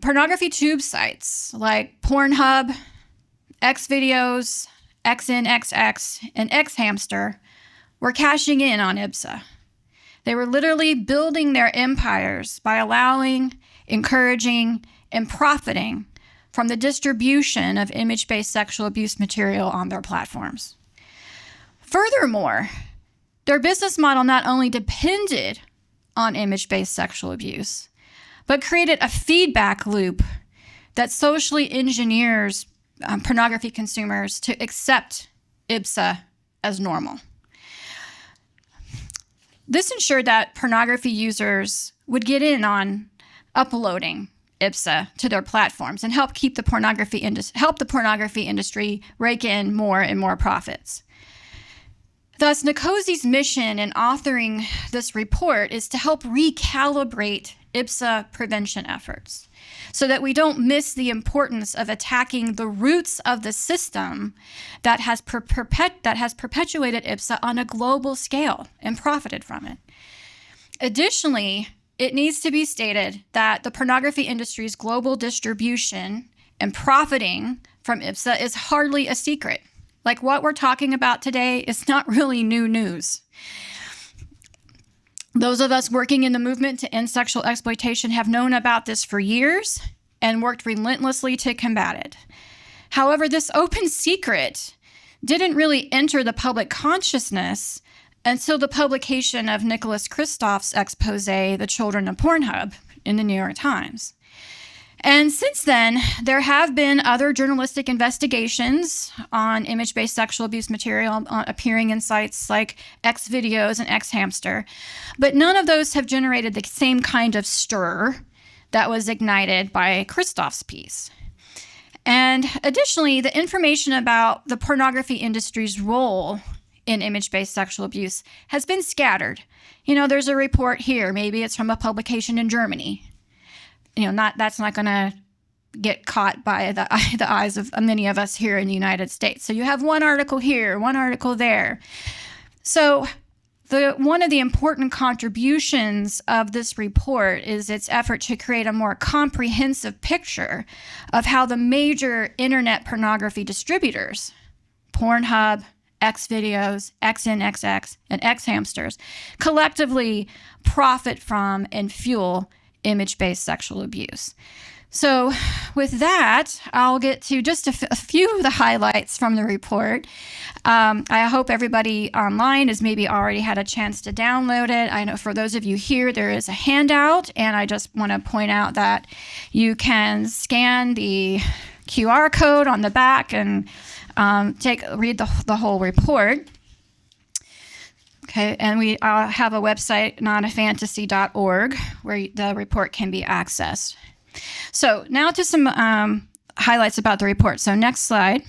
pornography tube sites like Pornhub, Xvideos, XNXX, and XHamster were cashing in on IBSA. They were literally building their empires by allowing, encouraging, and profiting from the distribution of image-based sexual abuse material on their platforms. Furthermore, their business model not only depended on image-based sexual abuse, but created a feedback loop that socially engineers pornography consumers to accept IBSA as normal. This ensured that pornography users would get in on uploading IBSA to their platforms and help the pornography industry rake in more and more profits. Thus, NCOSE's mission in authoring this report is to help recalibrate IBSA prevention efforts so that we don't miss the importance of attacking the roots of the system that has perpetuated IBSA on a global scale and profited from it. Additionally, it needs to be stated that the pornography industry's global distribution and profiting from IBSA is hardly a secret. Like what we're talking about today is not really new news. Those of us working in the movement to end sexual exploitation have known about this for years and worked relentlessly to combat it. However, this open secret didn't really enter the public consciousness until the publication of Nicholas Kristof's expose, The Children of Pornhub, in the New York Times. And since then, there have been other journalistic investigations on image-based sexual abuse material appearing in sites like Xvideos and Xhamster, but none of those have generated the same kind of stir that was ignited by Kristof's piece. And additionally, the information about the pornography industry's role in image-based sexual abuse has been scattered. You know, there's a report here, maybe it's from a publication in Germany. You know, that's not going to get caught by the eyes of many of us here in the United States. So you have one article here, one article there. So one of the important contributions of this report is its effort to create a more comprehensive picture of how the major internet pornography distributors, Pornhub, Xvideos, XNXX, and Xhamsters, collectively profit from and fuel image-based sexual abuse. So with that, I'll get to just a few of the highlights from the report. I hope everybody online has maybe already had a chance to download it. I know for those of you here, there is a handout, and I just want to point out that you can scan the QR code on the back and read the whole report. Okay, and we have a website, notafantasy.org, where the report can be accessed. So now to some highlights about the report. So next slide.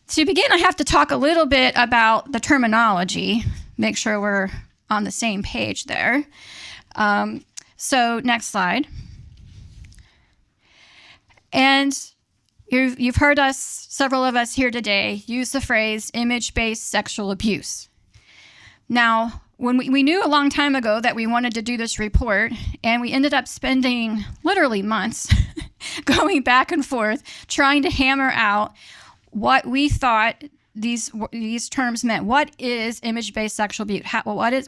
To begin, I have to talk a little bit about the terminology, make sure we're on the same page there. So next slide. And you've heard us, several of us here today, use the phrase image-based sexual abuse. Now, when we knew a long time ago that we wanted to do this report, and we ended up spending literally months going back and forth trying to hammer out what we thought these terms meant. What is image-based sexual abuse?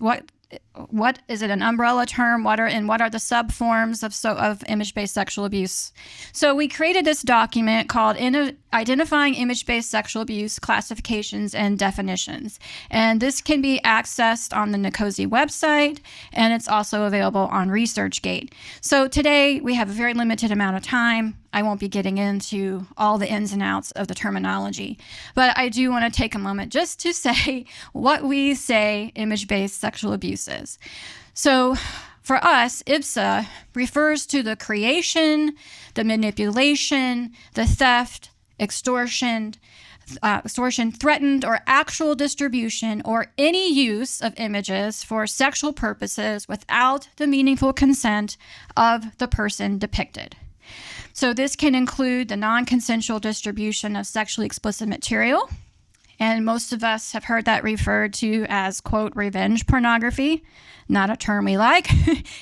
What is it, an umbrella term? What are the subforms of image-based sexual abuse? So we created this document called Identifying Image-Based Sexual Abuse Classifications and Definitions. And this can be accessed on the NCOSE website, and it's also available on ResearchGate. So today we have a very limited amount of time. I won't be getting into all the ins and outs of the terminology, but I do want to take a moment just to say what we say image-based sexual abuse is. So for us, IBSA refers to the creation, the manipulation, the theft, extortion, threatened or actual distribution, or any use of images for sexual purposes without the meaningful consent of the person depicted. So this can include the non-consensual distribution of sexually explicit material, and most of us have heard that referred to as, quote, revenge pornography. Not a term we like.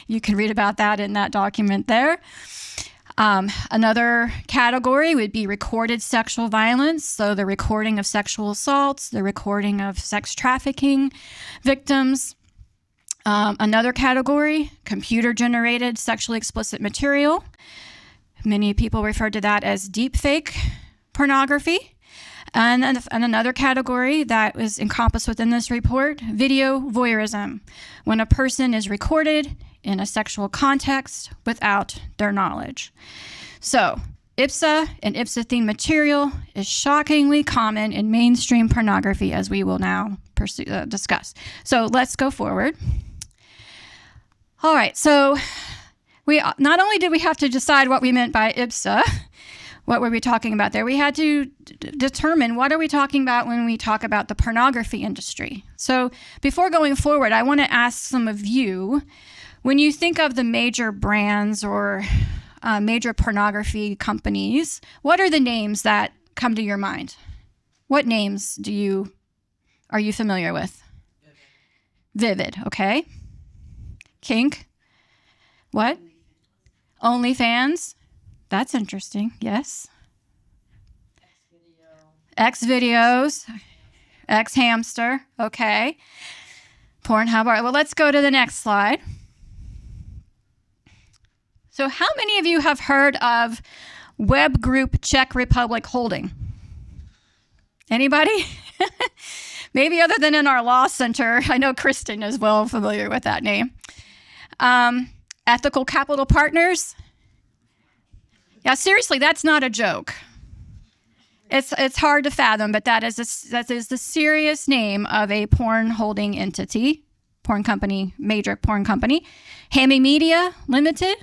You can read about that in that document there. Another category would be recorded sexual violence, so the recording of sexual assaults, the recording of sex trafficking victims. Another category, computer-generated sexually explicit material. Many people refer to that as deepfake pornography. And another category that was encompassed within this report, video voyeurism, when a person is recorded in a sexual context without their knowledge. So IBSA and IBSA-themed material is shockingly common in mainstream pornography, as we will now discuss. So let's go forward. All right, so not only did we have to decide what we meant by IBSA, what were we talking about there, we had to determine what are we talking about when we talk about the pornography industry. So before going forward, I want to ask some of you, when you think of the major brands or major pornography companies, what are the names that come to your mind? What names are you familiar with? Vivid, okay. Kink? What? OnlyFans? That's interesting, yes. X videos, X hamster, okay. Pornhub. All right, well, let's go to the next slide. So how many of you have heard of Web Group Czech Republic Holding? Anybody? Maybe other than in our law center. I know Kristen is well familiar with that name. Ethical Capital Partners. Yeah, seriously, that's not a joke. It's hard to fathom, but that is the serious name of a porn holding entity, porn company, major porn company. Hammy Media Limited.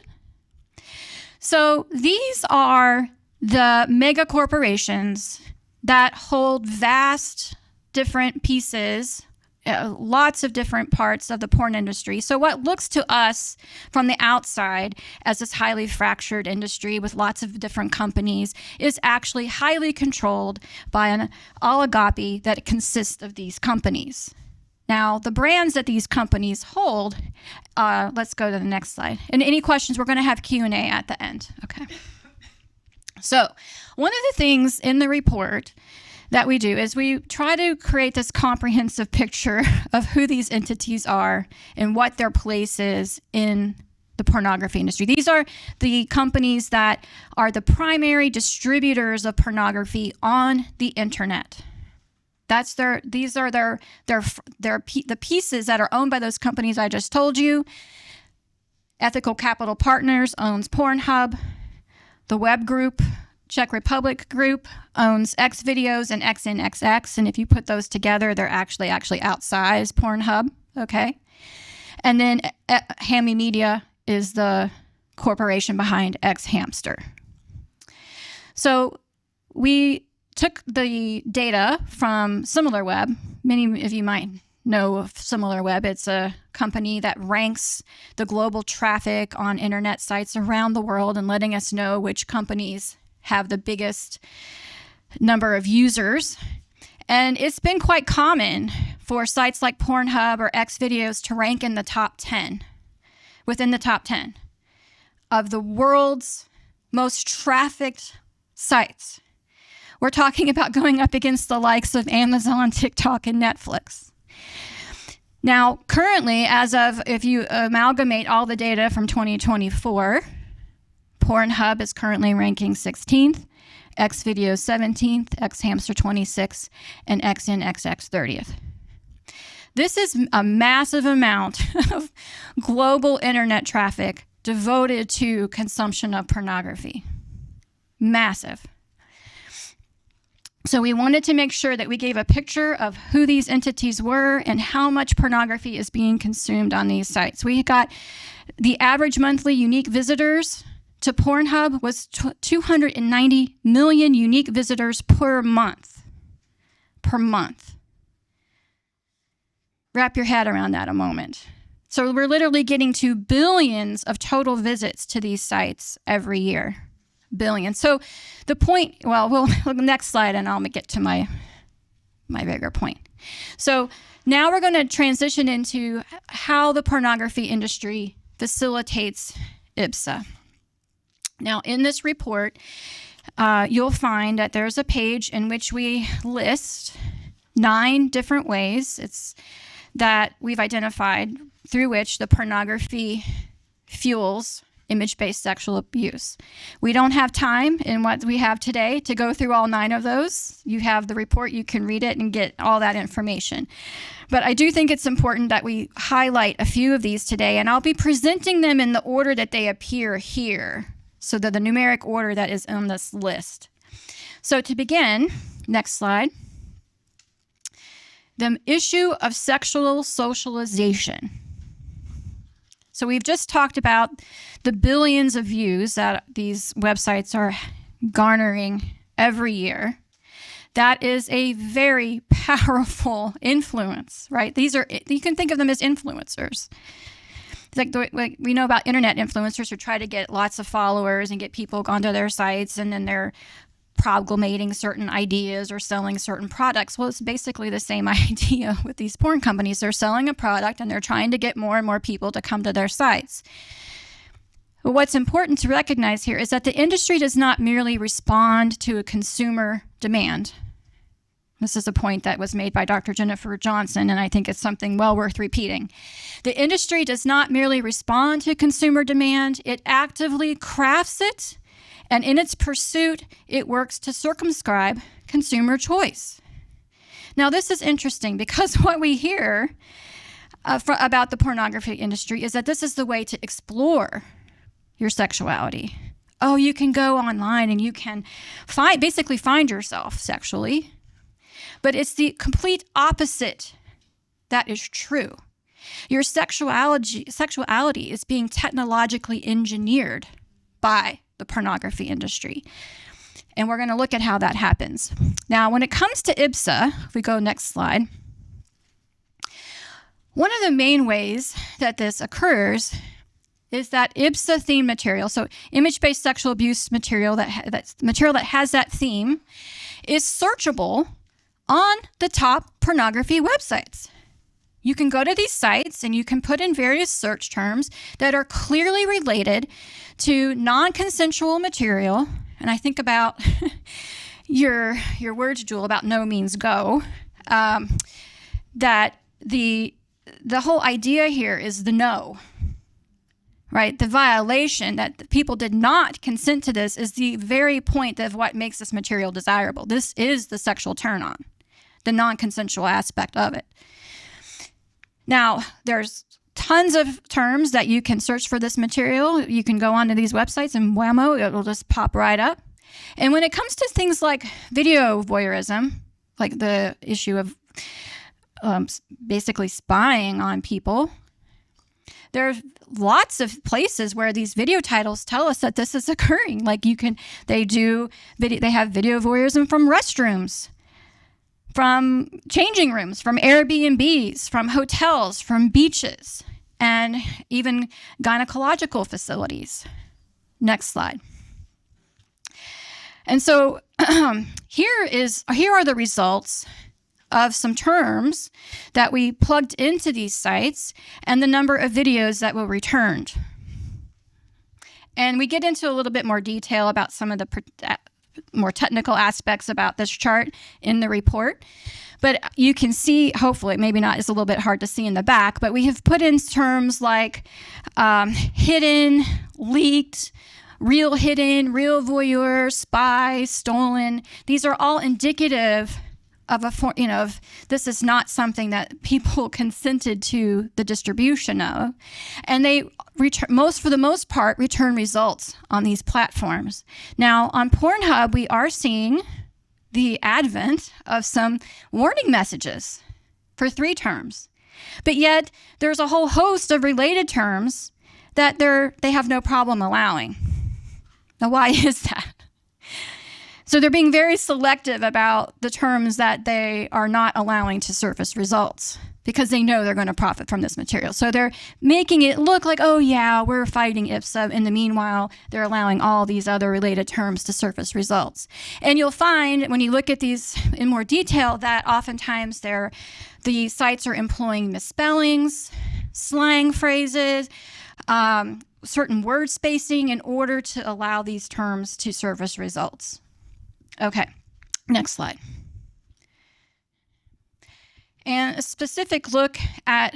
So these are the mega corporations that hold vast different pieces, lots of different parts of the porn industry. So what looks to us from the outside as this highly fractured industry with lots of different companies is actually highly controlled by an oligopoly that consists of these companies. Now, the brands that these companies hold, let's go to the next slide. And any questions, we're going to have Q&A at the end. Okay. So one of the things in the report that we do is we try to create this comprehensive picture of who these entities are and what their place is in the pornography industry. These are the companies that are the primary distributors of pornography on the internet. These are the pieces that are owned by those companies I just told you. Ethical Capital Partners owns Pornhub. The Web Group, Czech Republic Group, owns X Videos and XNXX. And if you put those together, they're actually outsize Pornhub. Okay. And then Hammy Media is the corporation behind X Hamster. So we took the data from SimilarWeb. Many of you might know of SimilarWeb. It's a company that ranks the global traffic on internet sites around the world and letting us know which companies have the biggest number of users. And it's been quite common for sites like Pornhub or X Videos to rank in the top 10, within the top 10 of the world's most trafficked sites. We're talking about going up against the likes of Amazon, TikTok, and Netflix. Now, currently, if you amalgamate all the data from 2024, Pornhub is currently ranking 16th, X Videos 17th, X Hamster 26th, and XNXX 30th. This is a massive amount of global internet traffic devoted to consumption of pornography. Massive. So we wanted to make sure that we gave a picture of who these entities were and how much pornography is being consumed on these sites. We got the average monthly unique visitors to Pornhub was 290 million unique visitors per month. Per month. Wrap your head around that a moment. So we're literally getting to billions of total visits to these sites every year. Billion. So the point, we'll next slide and I'll get to my bigger point. So now we're going to transition into how the pornography industry facilitates IBSA. Now in this report, you'll find that there's a page in which we list 9 different ways that we've identified through which the pornography fuels image-based sexual abuse. We don't have time in what we have today to go through all 9 of those. You have the report, you can read it and get all that information. But I do think it's important that we highlight a few of these today, and I'll be presenting them in the order that they appear here, so that the numeric order that is on this list. So to begin, next slide, the issue of sexual socialization. So we've just talked about the billions of views that these websites are garnering every year. That is a very powerful influence, right? You can think of them as influencers. It's like we know about internet influencers who try to get lots of followers and get people onto their sites, and then they're promulgating certain ideas or selling certain products. Well, it's basically the same idea with these porn companies. They're selling a product and they're trying to get more and more people to come to their sites. But what's important to recognize here is that the industry does not merely respond to a consumer demand. This is a point that was made by Dr. Jennifer Johnson, and I think it's something well worth repeating. The industry does not merely respond to consumer demand, it actively crafts it, and in its pursuit, it works to circumscribe consumer choice. Now, this is interesting because what we hear about the pornography industry is that this is the way to explore your sexuality. Oh, you can go online and you can basically find yourself sexually. But it's the complete opposite that is true. Your sexuality is being technologically engineered by the pornography industry. And we're going to look at how that happens. Now, when it comes to IBSA, if we go next slide, one of the main ways that this occurs is that IBSA theme material, so image-based sexual abuse material, that's material that has that theme, is searchable on the top pornography websites. You can go to these sites and you can put in various search terms that are clearly related to non-consensual material. And I think about your words, Jewel, about no means go, that the whole idea here is the no, right? The violation that people did not consent to this is the very point of what makes this material desirable. This is the sexual turn-on, the non-consensual aspect of it. Now, there's tons of terms that you can search for this material. You can go onto these websites and whammo, it'll just pop right up. And when it comes to things like video voyeurism, like the issue of basically spying on people, there are lots of places where these video titles tell us that this is occurring. Like they have video voyeurism from restrooms, from changing rooms, from Airbnbs, from hotels, from beaches, and even gynecological facilities. Next slide. And so here are the results of some terms that we plugged into these sites and the number of videos that were returned. And we get into a little bit more detail about some of the more technical aspects about this chart in the report. But you can see, hopefully, maybe not, it's a little bit hard to see in the back, but we have put in terms like hidden, leaked, real hidden, real voyeur, spy, stolen. These are all indicative of this is not something that people consented to the distribution of. And they for the most part, return results on these platforms. Now, on Pornhub, we are seeing the advent of some warning messages for 3 terms. But yet, there's a whole host of related terms that they have no problem allowing. Now, why is that? So they're being very selective about the terms that they are not allowing to surface results because they know they're going to profit from this material. So they're making it look like, oh yeah, we're fighting IBSA. In the meanwhile, they're allowing all these other related terms to surface results. And you'll find when you look at these in more detail that oftentimes the sites are employing misspellings, slang phrases, certain word spacing in order to allow these terms to surface results. Okay, next slide. And a specific look at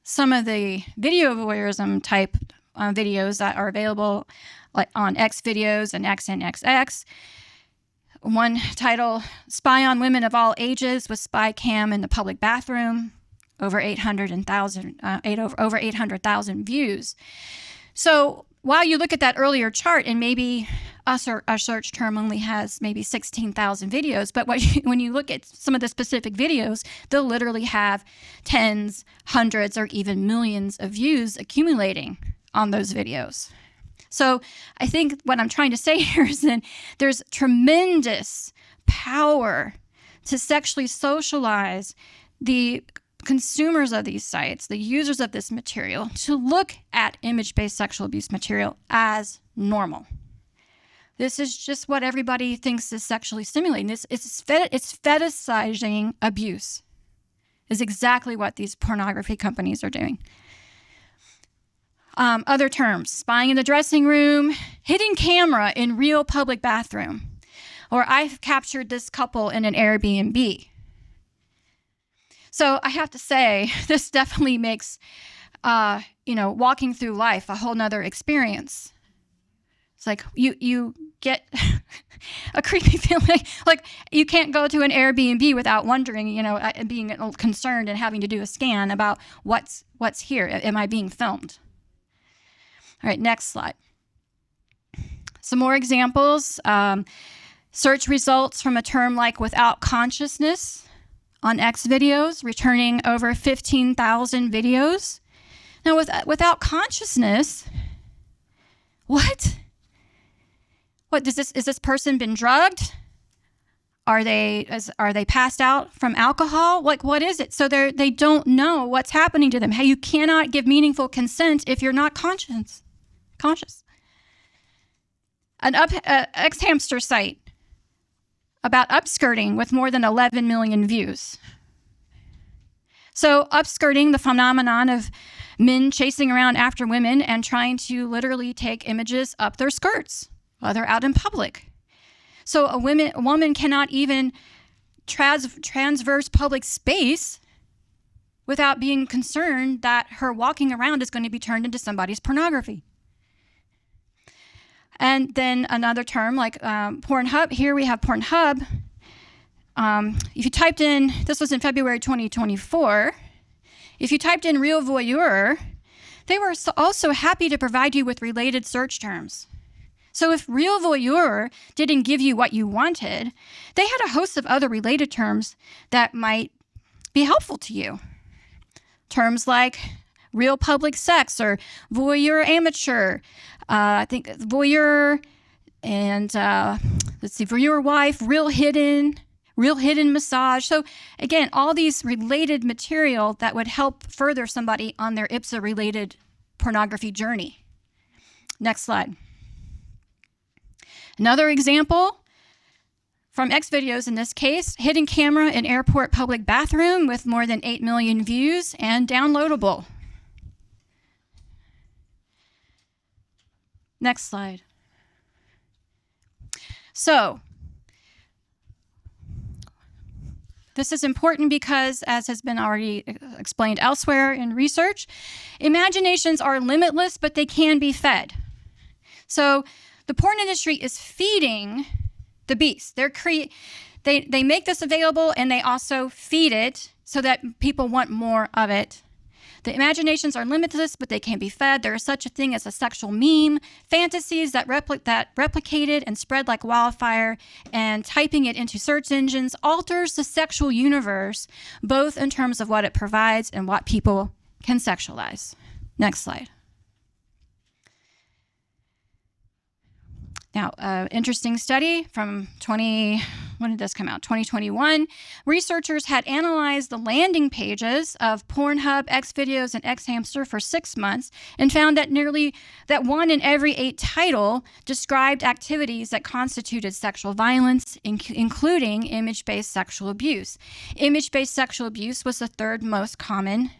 some of the video voyeurism type videos that are available like on X videos and XNXX. One title, Spy on Women of All Ages with Spy Cam in the Public Bathroom, over 800,000 views. So while you look at that earlier chart and maybe our search term only has maybe 16,000 videos, but when you look at some of the specific videos, they'll literally have tens, hundreds, or even millions of views accumulating on those videos. So I think what I'm trying to say here is that there's tremendous power to sexually socialize the consumers of these sites, the users of this material, to look at image-based sexual abuse material as normal. This is just what everybody thinks is sexually stimulating. It's fetishizing abuse is exactly what these pornography companies are doing. Other terms, spying in the dressing room, hidden camera in real public bathroom, or I've captured this couple in an Airbnb. So I have to say, this definitely makes, walking through life a whole nother experience. It's like you get a creepy feeling, like you can't go to an Airbnb without wondering, being concerned and having to do a scan about what's here. Am I being filmed? All right, next slide. Some more examples. Search results from a term like without consciousness on X videos, returning over 15,000 videos. Now, without consciousness, what? What is this person been drugged? Are they passed out from alcohol? Like, what is it? So they don't know what's happening to them. Hey, you cannot give meaningful consent if you're not conscious. An ex-hamster site about upskirting with more than 11 million views. So upskirting, the phenomenon of men chasing around after women and trying to literally take images up their skirts while they're out in public. So a woman cannot even transverse public space without being concerned that her walking around is going to be turned into somebody's pornography. And then another term like Pornhub. Here we have Pornhub. If you typed in, this was in February 2024, if you typed in real voyeur, they were also happy to provide you with related search terms. So if real voyeur didn't give you what you wanted, they had a host of other related terms that might be helpful to you. Terms like real public sex or voyeur amateur, I think voyeur and voyeur wife, real hidden massage. So again, all these related material that would help further somebody on their IBSA related pornography journey. Next slide. Another example from X videos in this case, hidden camera in airport public bathroom with more than 8 million views and downloadable. Next slide. So, this is important because, as has been already explained elsewhere in research, imaginations are limitless, but they can be fed. So, the porn industry is feeding the beast. They make this available and they also feed it so that people want more of it. The imaginations are limitless, but they can be fed. There is such a thing as a sexual meme, fantasies that replicated and spread like wildfire, and typing it into search engines alters the sexual universe, both in terms of what it provides and what people can sexualize. Next slide. Now, interesting study from 2021. Researchers had analyzed the landing pages of Pornhub, X videos, and X hamster for 6 months and found that that 1 in every 8 title described activities that constituted sexual violence, including image-based sexual abuse. Image-based sexual abuse was the 3rd most common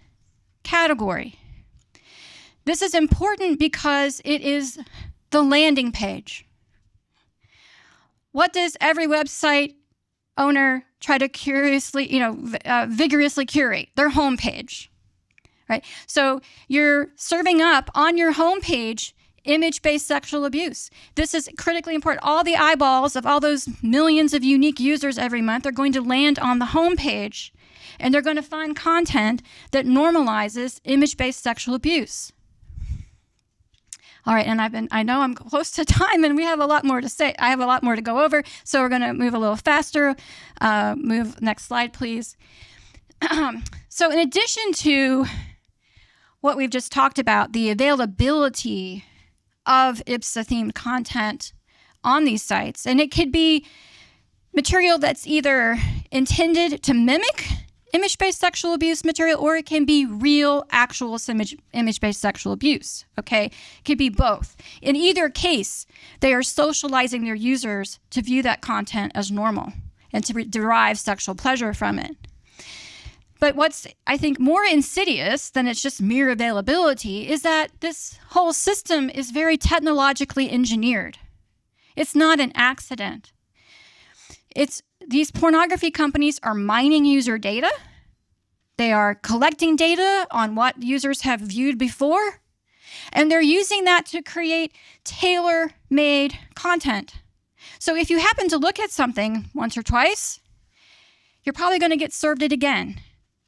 category. This is important because it is the landing page. What does every website owner try to vigorously curate? Their homepage, right? So you're serving up on your homepage image-based sexual abuse. This is critically important. All the eyeballs of all those millions of unique users every month are going to land on the homepage, and they're going to find content that normalizes image-based sexual abuse. All right, and I know I'm close to time, and we have a lot more to say. I have a lot more to go over, so we're going to move a little faster. Next slide, please. So in addition to what we've just talked about, the availability of IBSA-themed content on these sites, and it could be material that's either intended to mimic image-based sexual abuse material, or it can be real, actual image-based sexual abuse, okay? It could be both. In either case, they are socializing their users to view that content as normal and to derive sexual pleasure from it. But what's, I think, more insidious than it's just mere availability is that this whole system is very technologically engineered. It's not an accident. These pornography companies are mining user data They are collecting data on what users have viewed before, and they're using that to create tailor-made content. So if you happen to look at something once or twice, you're probably going to get served it again.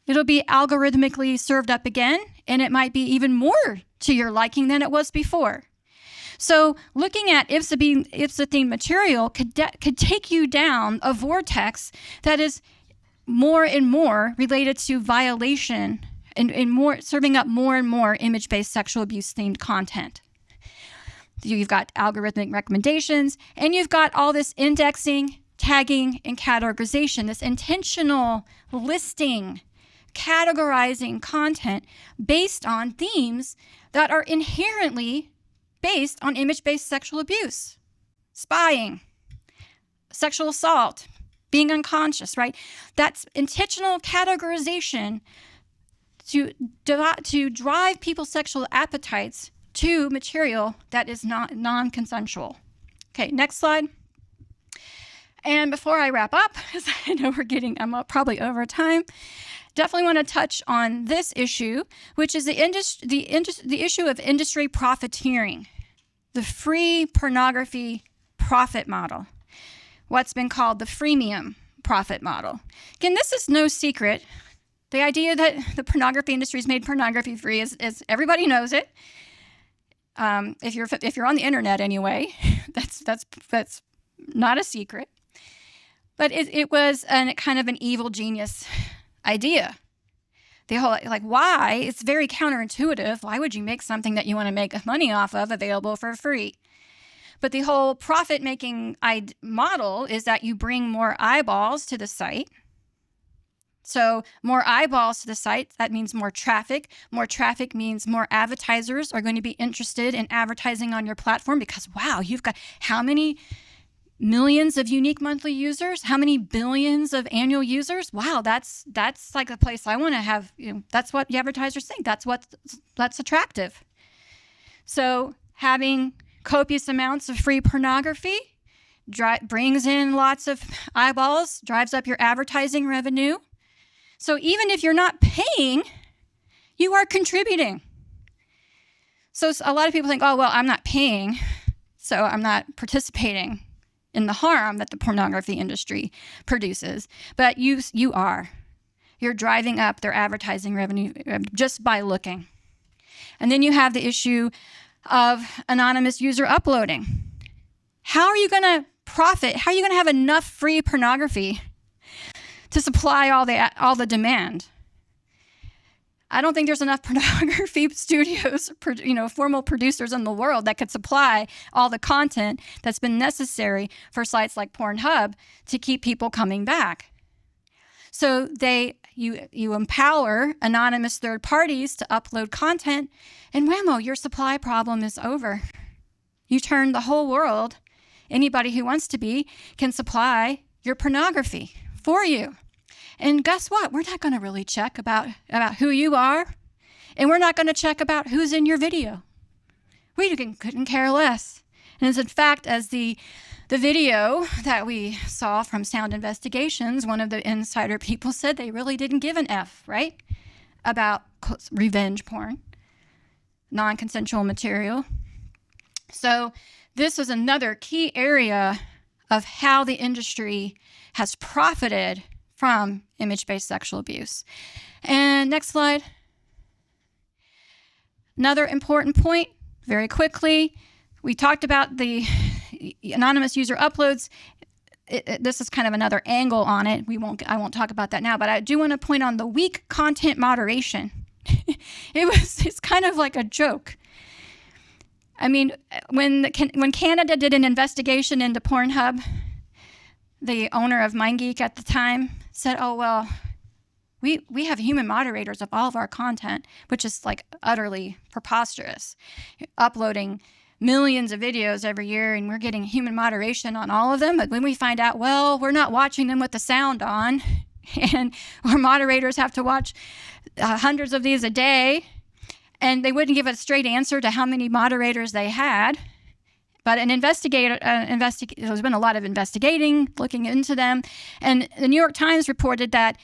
It'll be algorithmically served up again, and it might be even more to your liking than it was before. So looking at IBSA-themed material could take you down a vortex that is more and more related to violation and more serving up more and more image-based sexual abuse-themed content. You've got algorithmic recommendations, and you've got all this indexing, tagging, and categorization, this intentional listing, categorizing content based on themes that are inherently based on image-based sexual abuse, spying, sexual assault, being unconscious, right? That's intentional categorization to drive people's sexual appetites to material that is not non-consensual. Okay, next slide. And before I wrap up, because I know I'm probably over time, definitely want to touch on this issue, which is the issue of industry profiteering, the free pornography profit model, what's been called the freemium profit model. Again, this is no secret. The idea that the pornography industry has made pornography free is everybody knows it. If you're on the internet anyway, that's not a secret. But it was kind of an evil genius idea. The whole, why? It's very counterintuitive. Why would you make something that you want to make money off of available for free? But the whole profit-making model is that you bring more eyeballs to the site. So more eyeballs to the site, that means more traffic. More traffic means more advertisers are going to be interested in advertising on your platform because, wow, you've got how many millions of unique monthly users? How many billions of annual users? Wow, that's like a place I want to have. That's what the advertisers think. That's attractive. So having copious amounts of free pornography brings in lots of eyeballs, drives up your advertising revenue. So even if you're not paying, you are contributing. So a lot of people think, oh, well, I'm not paying, so I'm not participating in the harm that the pornography industry produces. But you are. You're driving up their advertising revenue just by looking. And then you have the issue of anonymous user uploading. How are you going to profit? How are you going to have enough free pornography to supply all the demand? I don't think there's enough pornography studios, formal producers in the world that could supply all the content that's been necessary for sites like Pornhub to keep people coming back. So you empower anonymous third parties to upload content, and whammo, your supply problem is over. You turn the whole world, anybody who wants to be, can supply your pornography for you. And guess what? We're not going to really check about who you are, and we're not going to check about who's in your video. We couldn't care less. And as in fact, as the video that we saw from Sound Investigations, one of the insider people said they really didn't give an F, right? About revenge porn, non-consensual material. So this was another key area of how the industry has profited from image-based sexual abuse. And next slide. Another important point, very quickly, we talked about the anonymous user uploads. This is kind of another angle on it. I won't talk about that now, but I do want to point on the weak content moderation. It's kind of like a joke. I mean, when Canada did an investigation into Pornhub, the owner of MindGeek at the time said, oh, well, we have human moderators of all of our content, which is like utterly preposterous. Uploading millions of videos every year, and we're getting human moderation on all of them. But when we find out, well, we're not watching them with the sound on, and our moderators have to watch hundreds of these a day, and they wouldn't give a straight answer to how many moderators they had. But there's been a lot of investigating, looking into them. And the New York Times reported that,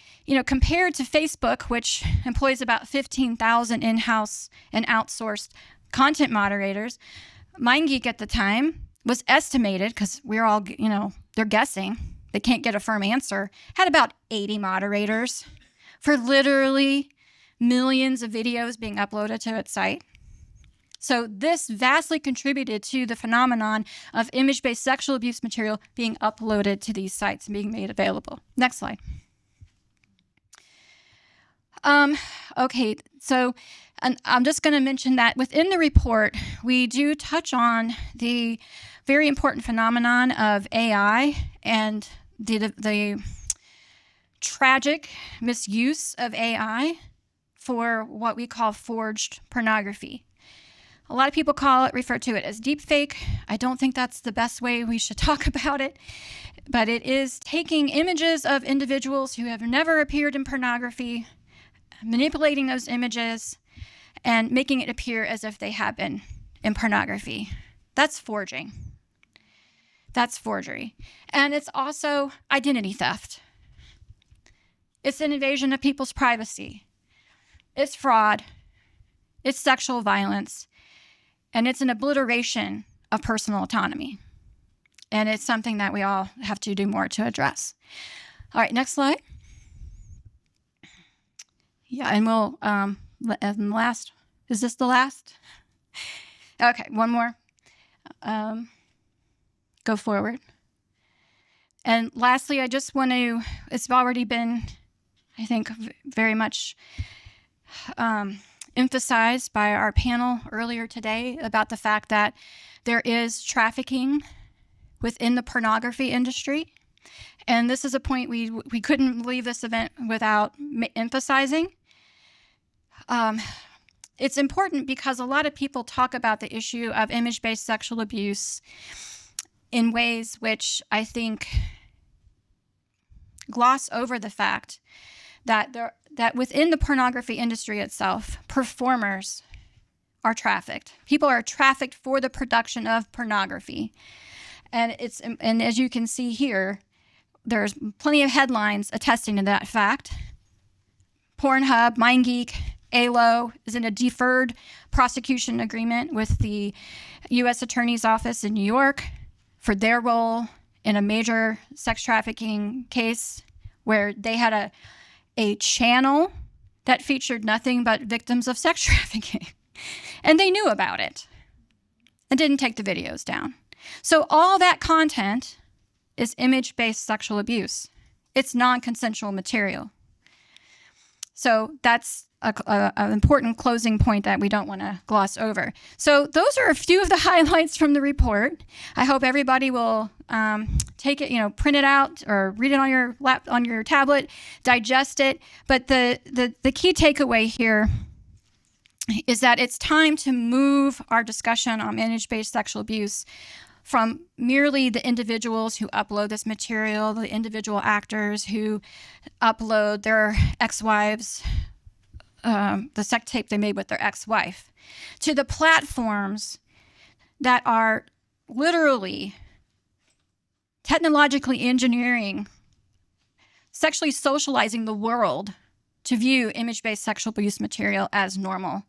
compared to Facebook, which employs about 15,000 in-house and outsourced content moderators, MindGeek at the time was estimated, because we're all, they're guessing, they can't get a firm answer, had about 80 moderators for literally millions of videos being uploaded to its site. So this vastly contributed to the phenomenon of image-based sexual abuse material being uploaded to these sites and being made available. Next slide. Okay, so I'm just going to mention that within the report, we do touch on the very important phenomenon of AI and the tragic misuse of AI for what we call forged pornography. A lot of people refer to it as deepfake. I don't think that's the best way we should talk about it, but it is taking images of individuals who have never appeared in pornography, manipulating those images, and making it appear as if they have been in pornography. That's forging. That's forgery. And it's also identity theft. It's an invasion of people's privacy. It's fraud. It's sexual violence. And it's an obliteration of personal autonomy. And it's something that we all have to do more to address. All right, next slide. Yeah, and we'll, and last, is this the last? Okay, one more. Go forward. And lastly, I just want to, it's already been, I think, very much emphasized by our panel earlier today about the fact that there is trafficking within the pornography industry. And this is a point we couldn't leave this event without emphasizing. It's important because a lot of people talk about the issue of image-based sexual abuse in ways which I think gloss over the fact that within the pornography industry itself, performers are trafficked. People are trafficked for the production of pornography. And as you can see here, there's plenty of headlines attesting to that fact. Pornhub, MindGeek, ALO is in a deferred prosecution agreement with the U.S. Attorney's Office in New York for their role in a major sex trafficking case where they had a channel that featured nothing but victims of sex trafficking. And they knew about it and didn't take the videos down. So all that content is image-based sexual abuse. It's non-consensual material. So that's an important closing point that we don't want to gloss over. So those are a few of the highlights from the report. I hope everybody will take it, print it out or read it on your tablet, digest it. But the key takeaway here is that it's time to move our discussion on image-based sexual abuse from merely the individuals who upload this material, the individual actors who upload their ex-wives, the sex tape they made with their ex-wife, to the platforms that are literally technologically engineering, sexually socializing the world to view image-based sexual abuse material as normal,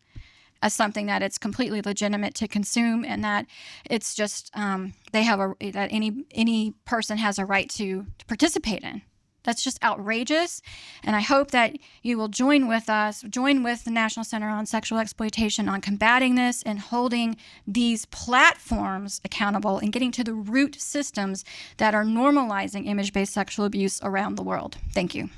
as something that it's completely legitimate to consume, and that it's just that any person has a right to participate in. That's just outrageous, and I hope that you will join with the National Center on Sexual Exploitation on combating this and holding these platforms accountable and getting to the root systems that are normalizing image-based sexual abuse around the world. Thank you.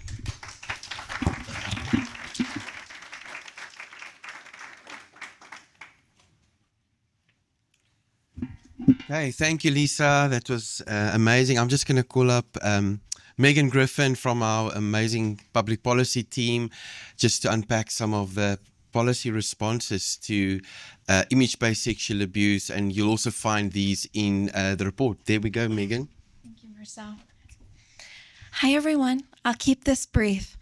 Okay, thank you, Lisa. That was amazing. I'm just going to call up Megan Griffin from our amazing public policy team just to unpack some of the policy responses to image-based sexual abuse, and you'll also find these in the report. There we go, Megan. Thank you, Marcel. Hi, everyone. I'll keep this brief.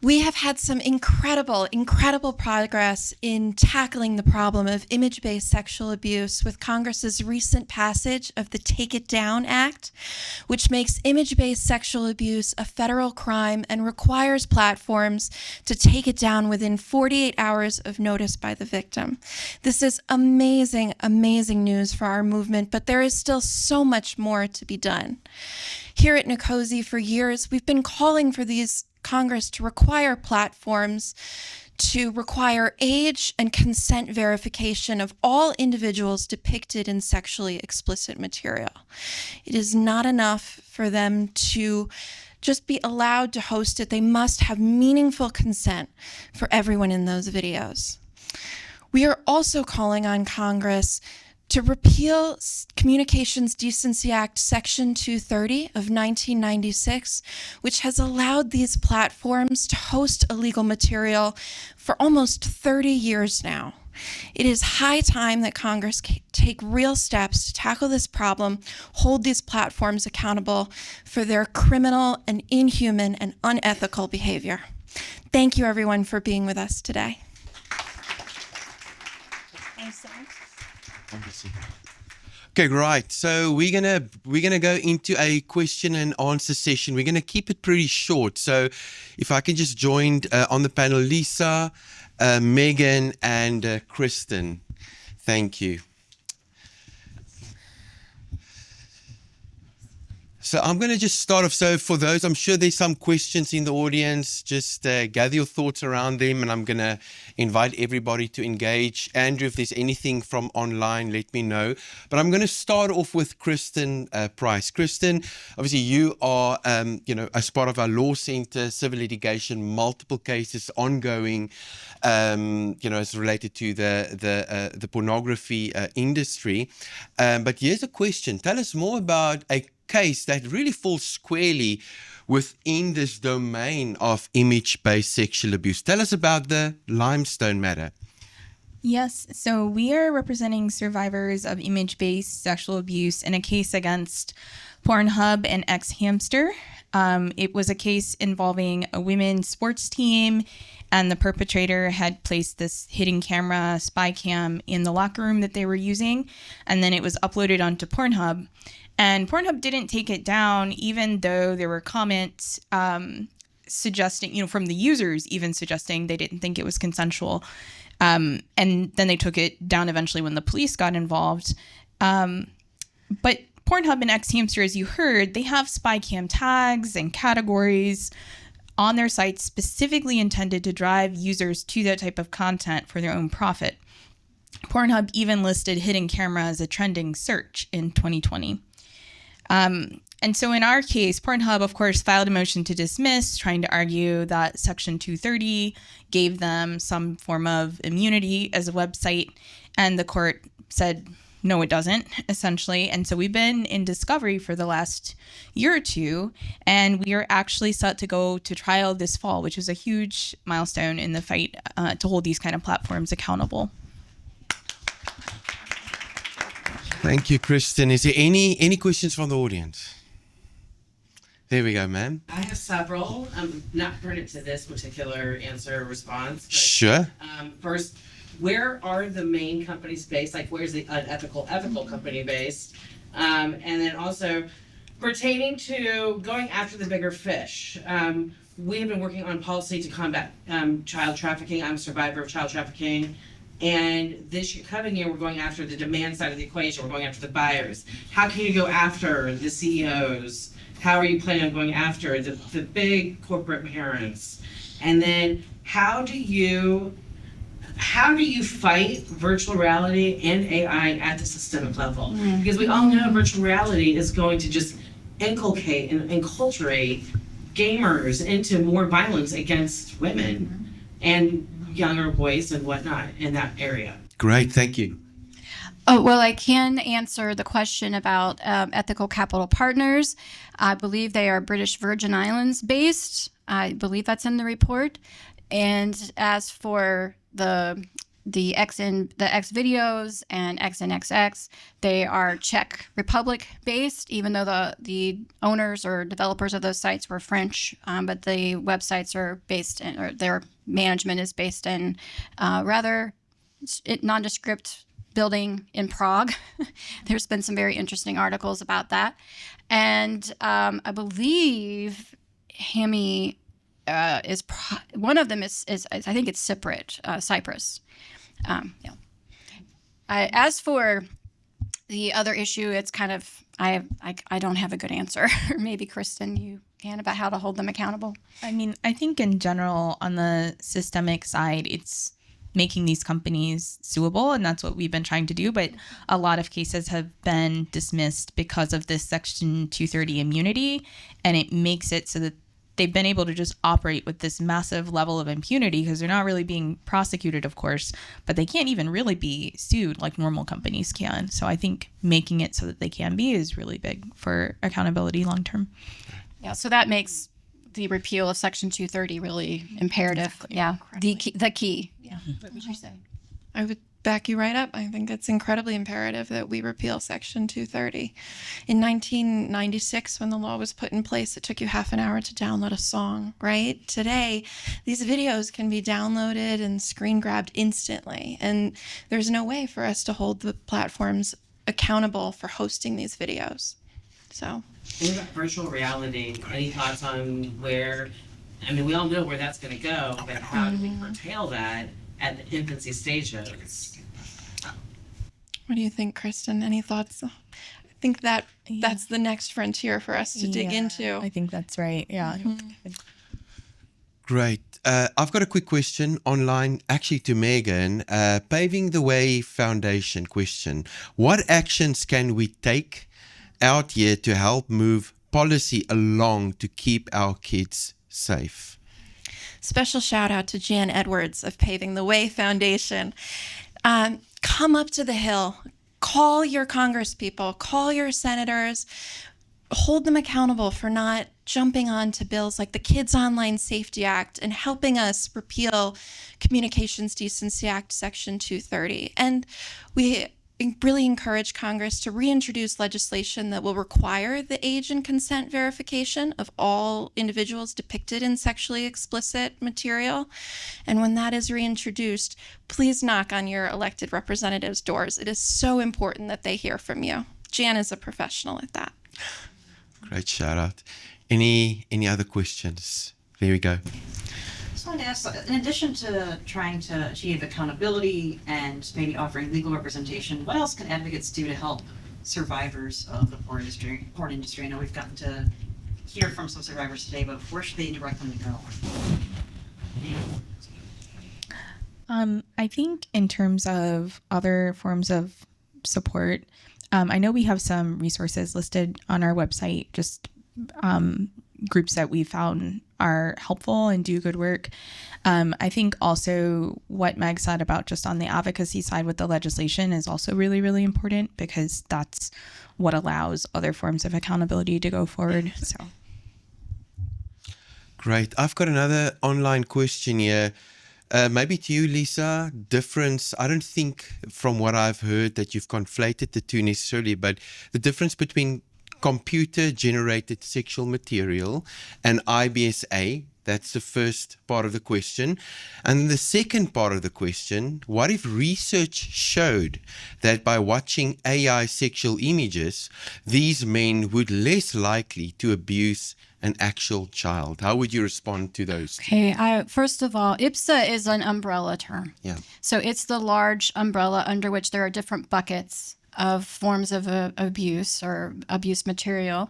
We have had some incredible progress in tackling the problem of image-based sexual abuse with Congress's recent passage of the Take It Down Act, which makes image-based sexual abuse a federal crime and requires platforms to take it down within 48 hours of notice by the victim. This is amazing news for our movement, but there is still so much more to be done. Here at NCOSE for years, we've been calling for Congress to require platforms to require age and consent verification of all individuals depicted in sexually explicit material. It is not enough for them to just be allowed to host it. They must have meaningful consent for everyone in those videos. We are also calling on Congress to repeal Communications Decency Act Section 230 of 1996, which has allowed these platforms to host illegal material for almost 30 years now. It is high time that Congress take real steps to tackle this problem, hold these platforms accountable for their criminal and inhuman and unethical behavior. Thank you, everyone, for being with us today. Okay, right. So we're gonna go into a question and answer session. We're gonna keep it pretty short. So if I can just join on the panel, Lisa, Megan, and Kristen. Thank you. So I'm going to just start off. So for those, I'm sure there's some questions in the audience. Just gather your thoughts around them, and I'm going to invite everybody to engage. Andrew, if there's anything from online, let me know. But I'm going to start off with Kristen Price. Kristen, obviously you are, as part of our law center, civil litigation, multiple cases ongoing, as related to the pornography industry. But here's a question. Tell us more about a case that really falls squarely within this domain of image-based sexual abuse. Tell us about the Limestone matter. Yes, so we are representing survivors of image-based sexual abuse in a case against Pornhub and X-Hamster. It was a case involving a women's sports team, and the perpetrator had placed this hidden camera spy cam in the locker room that they were using, and then it was uploaded onto Pornhub. And Pornhub didn't take it down, even though there were comments suggesting, from the users even suggesting they didn't think it was consensual. And then they took it down eventually when the police got involved. But Pornhub and X-Hamster, as you heard, they have spy cam tags and categories on their site specifically intended to drive users to that type of content for their own profit. Pornhub even listed hidden camera as a trending search in 2020. And so in our case, Pornhub, of course, filed a motion to dismiss, trying to argue that Section 230 gave them some form of immunity as a website. And the court said, no, it doesn't, essentially. And so we've been in discovery for the last year or two, and we are actually set to go to trial this fall, which is a huge milestone in the fight to hold these kind of platforms accountable. Thank you, Kristen. Is there any questions from the audience? There we go, ma'am. I have several. Not pertinent to this particular answer or response. But, Sure. First, where are the main companies based? Like, where's the ethical company based? And then also, pertaining to going after the bigger fish. We have been working on policy to combat child trafficking. I'm a survivor of child trafficking. And this coming year, we're going after the demand side of the equation. We're going after the buyers. How can you go after the CEOs? How are you planning on going after the big corporate parents? And then how do you fight virtual reality and AI at the systemic level? Because we all know virtual reality is going to just inculcate and enculturate gamers into more violence against women and younger boys and whatnot in that area. Great, thank you. Oh, well, I can answer the question about Ethical Capital Partners. I believe they are British Virgin Islands based. I believe that's in the report. And as for the the X videos and XNXX, they are Czech Republic based, even though the owners or developers of those sites were French, but the websites are based in, or their management is based in rather nondescript building in Prague. There's been some very interesting articles about that. And I believe Hammy is one of them is I think it's Cyprus. Yeah. As for the other issue, it's kind of I don't have a good answer. Maybe Kristen, you can, about how to hold them accountable. I mean, I think in general on the systemic side, it's making these companies suable, and that's what we've been trying to do. But a lot of cases have been dismissed because of this Section 230 immunity, and it makes it so that they've been able to just operate with this massive level of impunity because they're not really being prosecuted, of course, but they can't even really be sued like normal companies can. So I think making it so that they can be is really big for accountability long term. Yeah, so that makes the repeal of Section 230 really imperative. Exactly. Yeah, the key. Yeah. What would you say? I would back you right up. I think it's incredibly imperative that we repeal Section 230. In 1996, when the law was put in place, it took you half an hour to download a song, right? Today, these videos can be downloaded and screen grabbed instantly, and there's no way for us to hold the platforms accountable for hosting these videos. So, what about virtual reality? Any thoughts on where, I mean, we all know where that's going to go, but how do we curtail that at the infancy stages? What do you think, Kristen? Any thoughts? I think that's the next frontier for us to dig into. I think that's right. Yeah. Mm-hmm. Great. I've got a quick question online, actually to Megan. Paving the Way Foundation question. What actions can we take out here to help move policy along to keep our kids safe? Special shout out to Jan Edwards of Paving the Way Foundation. Come up to the Hill, call your congresspeople, call your senators, hold them accountable for not jumping on to bills like the Kids Online Safety Act and helping us repeal Communications Decency Act Section 230. And we really encourage Congress to reintroduce legislation that will require the age and consent verification of all individuals depicted in sexually explicit material. And when that is reintroduced, please knock on your elected representatives' doors. It is so important that they hear from you. Jan is a professional at that. Great shout out. Any other questions? There we go. I wanted to ask, in addition to trying to achieve accountability and maybe offering legal representation, what else can advocates do to help survivors of the porn industry? I know we've gotten to hear from some survivors today, but where should they direct them to go? I think in terms of other forms of support, I know we have some resources listed on our website, just groups that we found are helpful and do good work. I think also what Meg said about just on the advocacy side with the legislation is also really, really important because that's what allows other forms of accountability to go forward. So, great. I've got another online question here. Maybe to you, Lisa. Difference, I don't think from what I've heard that you've conflated the two necessarily, but the difference between computer-generated sexual material and IBSA, that's the first part of the question. And the second part of the question, what if research showed that by watching AI sexual images, these men would less likely to abuse an actual child? How would you respond to those? Okay, first of all, IBSA is an umbrella term. Yeah. So it's the large umbrella under which there are different buckets of forms of abuse or abuse material.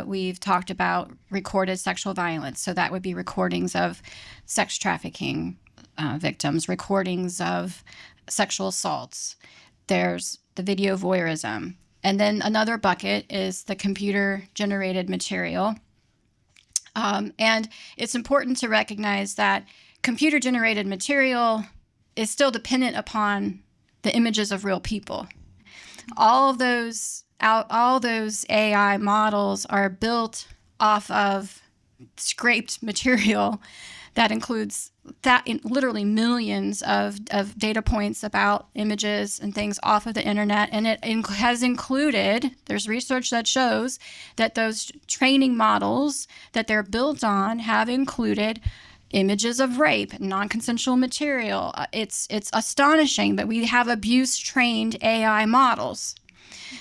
We've talked about recorded sexual violence. So that would be recordings of sex trafficking victims, recordings of sexual assaults. There's the video voyeurism. And then another bucket is the computer-generated material. And it's important to recognize that computer-generated material is still dependent upon the images of real people. All those AI models are built off of scraped material that includes literally millions of data points about images and things off of the internet. And it has included, there's research that shows that those training models that they're built on have included images of rape, non-consensual material. It's astonishing, but we have abuse-trained AI models.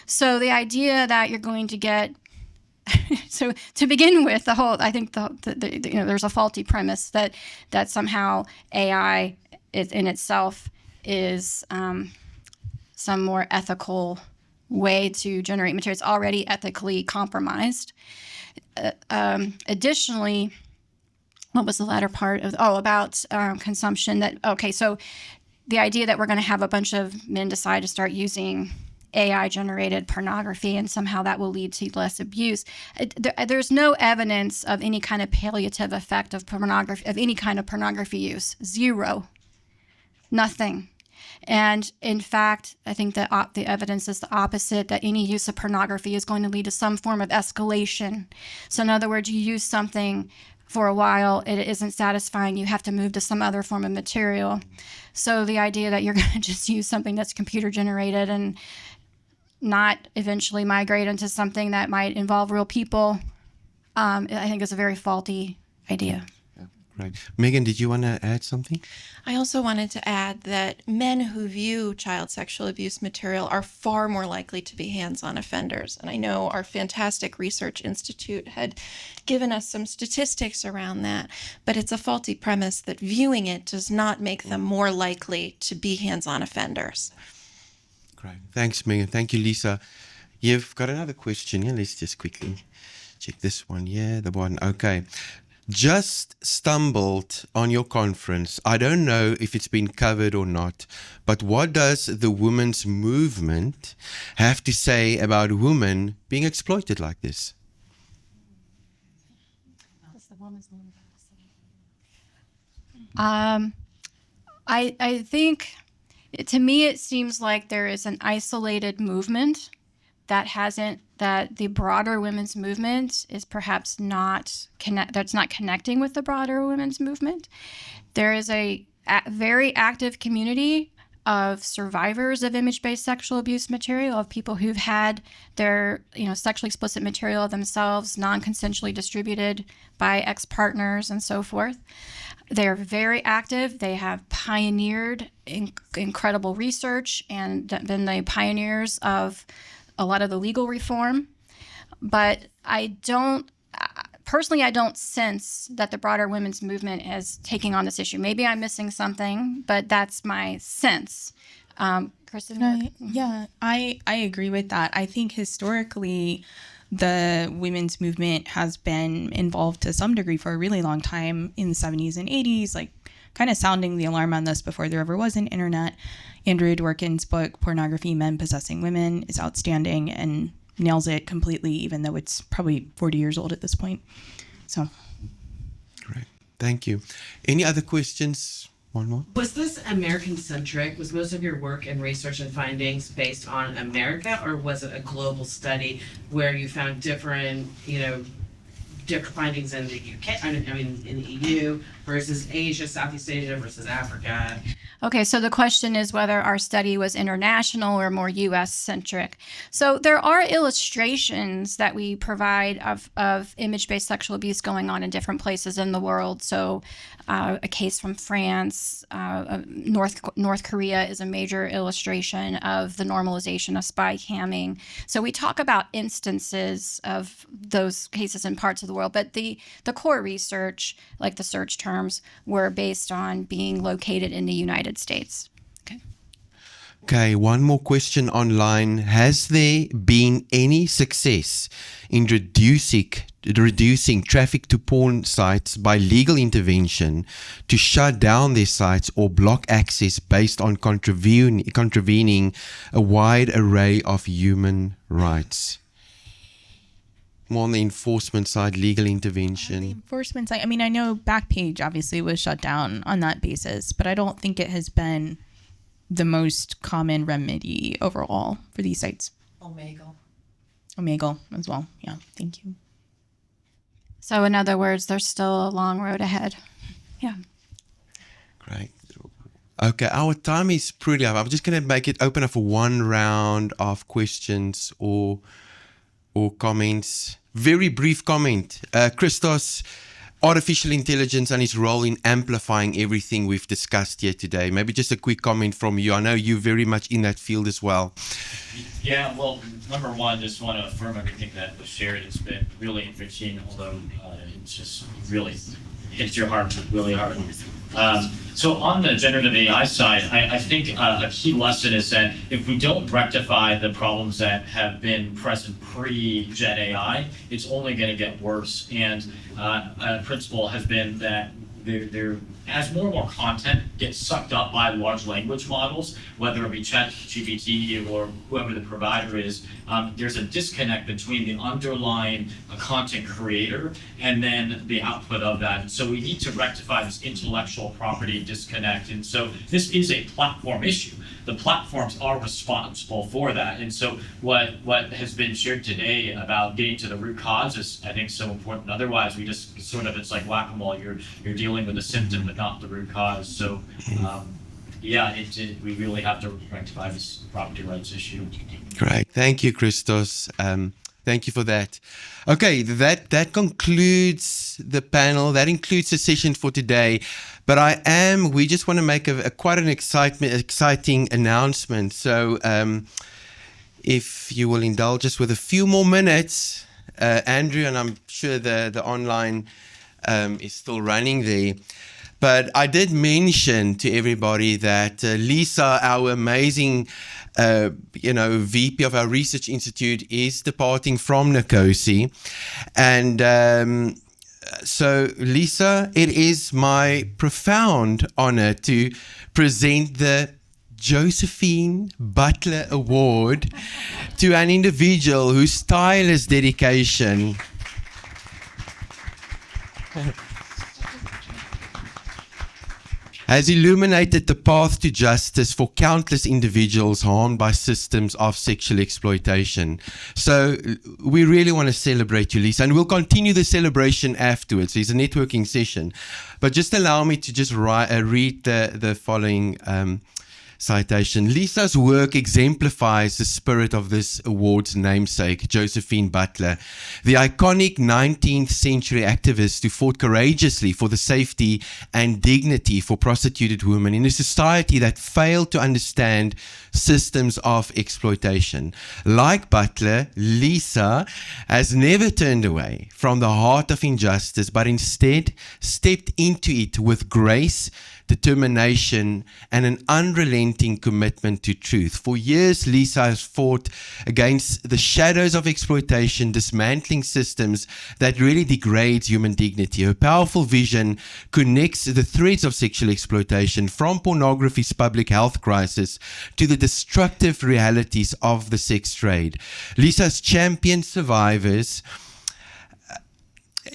So the idea that you're going to get so to begin with, I think there's a faulty premise that somehow AI in itself is some more ethical way to generate material. It's already ethically compromised. Additionally, what was the latter part of? About consumption. So the idea that we're going to have a bunch of men decide to start using AI-generated pornography, and somehow that will lead to less abuse. There's no evidence of any kind of palliative effect of pornography, of any kind of pornography use. Zero. Nothing. And in fact, I think that the evidence is the opposite, that any use of pornography is going to lead to some form of escalation. So in other words, you use something for a while, it isn't satisfying, you have to move to some other form of material. So the idea that you're going to just use something that's computer generated and not eventually migrate into something that might involve real people, I think is a very faulty idea. Right. Megan, did you want to add something? I also wanted to add that men who view child sexual abuse material are far more likely to be hands-on offenders. And I know our fantastic research institute had given us some statistics around that, but it's a faulty premise that viewing it does not make them more likely to be hands-on offenders. Great. Thanks, Megan. Thank you, Lisa. You've got another question. Yeah, let's just quickly check this one. Yeah, the one. Okay. Just stumbled on your conference. I don't know if it's been covered or not, but what does the women's movement have to say about women being exploited like this? I think, to me, it seems like there is an isolated movement that the broader women's movement is perhaps that's not connecting with the broader women's movement. There is a very active community of survivors of image-based sexual abuse material, of people who've had their sexually explicit material themselves non-consensually distributed by ex-partners and so forth. They're very active. They have pioneered incredible research and been the pioneers of a lot of the legal reform. But I don't sense that the broader women's movement is taking on this issue. Maybe I'm missing something, but that's my sense. Kristen? Yeah, I agree with that. I think historically, the women's movement has been involved to some degree for a really long time in the 70s and 80s, like kind of sounding the alarm on this before there ever was an internet. Andrea Dworkin's book, Pornography, Men Possessing Women, is outstanding and nails it completely, even though it's probably 40 years old at this point. So. Great. Thank you. Any other questions? One more. Was this American-centric? Was most of your work and research and findings based on America, or was it a global study where you found different findings in the UK, in the EU versus Asia, Southeast Asia versus Africa? Okay, so the question is whether our study was international or more US-centric. So there are illustrations that we provide of image-based sexual abuse going on in different places in the world. So a case from France, North Korea is a major illustration of the normalization of spy camming. So we talk about instances of those cases in parts of the world, but the core research, like the search terms, were based on being located in the United States. Okay, one more question online. Has there been any success in reducing traffic to porn sites by legal intervention to shut down their sites or block access based on contravening a wide array of human rights? More on the enforcement side, legal intervention. The enforcement side, I know Backpage obviously was shut down on that basis, but I don't think it has been the most common remedy overall for these sites. Omegle as well. Yeah, thank you. So in other words, there's still a long road ahead. Yeah. Great. Okay, our time is pretty up. I'm just going to make it open up for one round of questions or comments. Very brief comment. Christos, artificial intelligence and its role in amplifying everything we've discussed here today. Maybe just a quick comment from you. I know you're very much in that field as well. Yeah, well, number one, just want to affirm everything that was shared. It's been really enriching, although it's just really hits your heart really hard. So on the generative AI side, I think a key lesson is that if we don't rectify the problems that have been present pre-Gen AI, it's only going to get worse. And a principle has been that there as more and more content gets sucked up by large language models, whether it be ChatGPT or whoever the provider is, there's a disconnect between the underlying content creator and then the output of that. And so we need to rectify this intellectual property disconnect. And so this is a platform issue. The platforms are responsible for that. And so what has been shared today about getting to the root cause is, I think, so important. Otherwise, we just sort of, it's like whack-a-mole. You're dealing with a symptom, but not the root cause. So, we really have to rectify this property rights issue. Great. Thank you, Christos. Thank you for that. Okay, that concludes the panel. That includes the session for today. But we just want to make quite an exciting announcement. So if you will indulge us with a few more minutes, Andrew, and I'm sure the online is still running there. But I did mention to everybody that Lisa, our amazing VP of our research institute, is departing from NCOSE. And so, Lisa, it is my profound honor to present the Josephine Butler Award to an individual whose tireless dedication has illuminated the path to justice for countless individuals harmed by systems of sexual exploitation. So we really want to celebrate you, Lisa, and we'll continue the celebration afterwards. It's a networking session. But just allow me to just read the following citation. Lisa's work exemplifies the spirit of this award's namesake, Josephine Butler, the iconic 19th century activist who fought courageously for the safety and dignity for prostituted women in a society that failed to understand systems of exploitation. Like Butler, Lisa has never turned away from the heart of injustice, but instead stepped into it with grace, determination, and an unrelenting commitment to truth. For years, Lisa has fought against the shadows of exploitation, dismantling systems that really degrade human dignity. Her powerful vision connects the threads of sexual exploitation from pornography's public health crisis to the destructive realities of the sex trade. Lisa's championed survivors,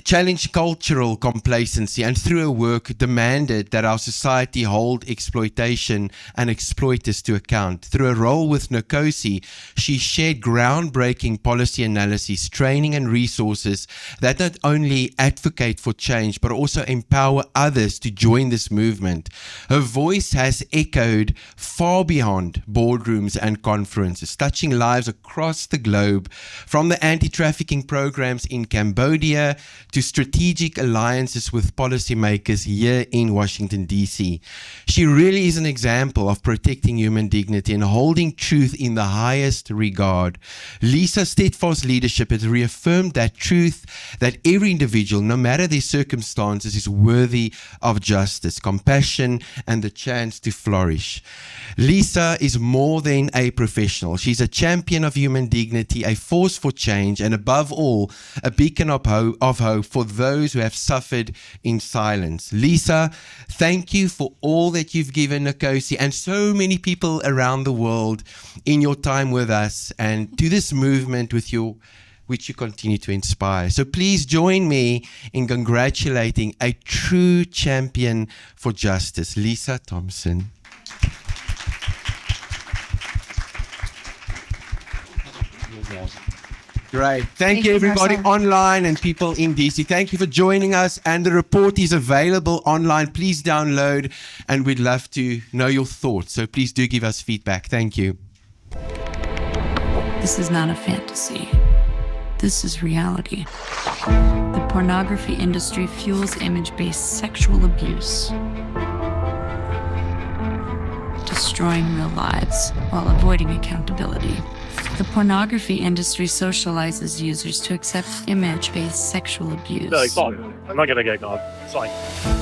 challenged cultural complacency, and through her work demanded that our society hold exploitation and exploiters to account. Through her role with NCOSE, she shared groundbreaking policy analysis, training, and resources that not only advocate for change but also empower others to join this movement. Her voice has echoed far beyond boardrooms and conferences, touching lives across the globe, from the anti-trafficking programs in Cambodia to strategic alliances with policymakers here in Washington, D.C. She really is an example of protecting human dignity and holding truth in the highest regard. Lisa's steadfast leadership has reaffirmed that truth, that every individual, no matter their circumstances, is worthy of justice, compassion, and the chance to flourish. Lisa is more than a professional. She's a champion of human dignity, a force for change, and above all, a beacon of hope for those who have suffered in silence. Lisa, thank you for all that you've given NCOSE and so many people around the world in your time with us and to this movement which you continue to inspire. So please join me in congratulating a true champion for justice, Lisa Thompson. Great. Thank you, everybody Marcel. online and people in DC. Thank you for joining us. And the report is available online. Please download, and we'd love to know your thoughts. So please do give us feedback. Thank you. This is not a fantasy. This is reality. The pornography industry fuels image-based sexual abuse, destroying real lives while avoiding accountability. The pornography industry socializes users to accept image-based sexual abuse, I'm not gonna get caught. It's fine.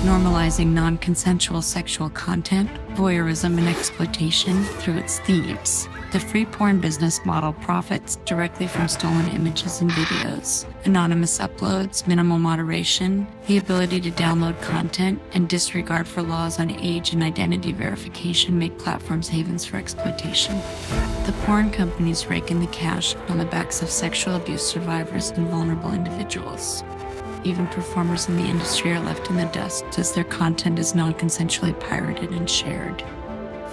normalizing non-consensual sexual content, voyeurism, and exploitation through its themes. The free porn business model profits directly from stolen images and videos. Anonymous uploads, minimal moderation, the ability to download content, and disregard for laws on age and identity verification make platforms havens for exploitation. The porn companies rake in the cash on the backs of sexual abuse survivors and vulnerable individuals. Even performers in the industry are left in the dust as their content is non-consensually pirated and shared.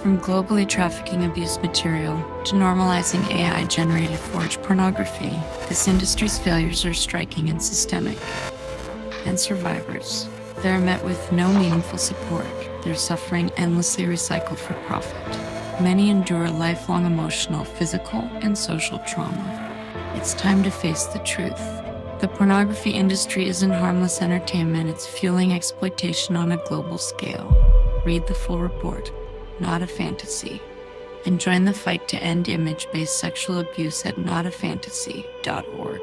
From globally trafficking abuse material to normalizing AI-generated forged pornography, this industry's failures are striking and systemic. And survivors, they're met with no meaningful support. Their suffering endlessly recycled for profit. Many endure lifelong emotional, physical, and social trauma. It's time to face the truth. The pornography industry isn't harmless entertainment, it's fueling exploitation on a global scale. Read the full report. Not a fantasy. And join the fight to end image-based sexual abuse at notafantasy.org.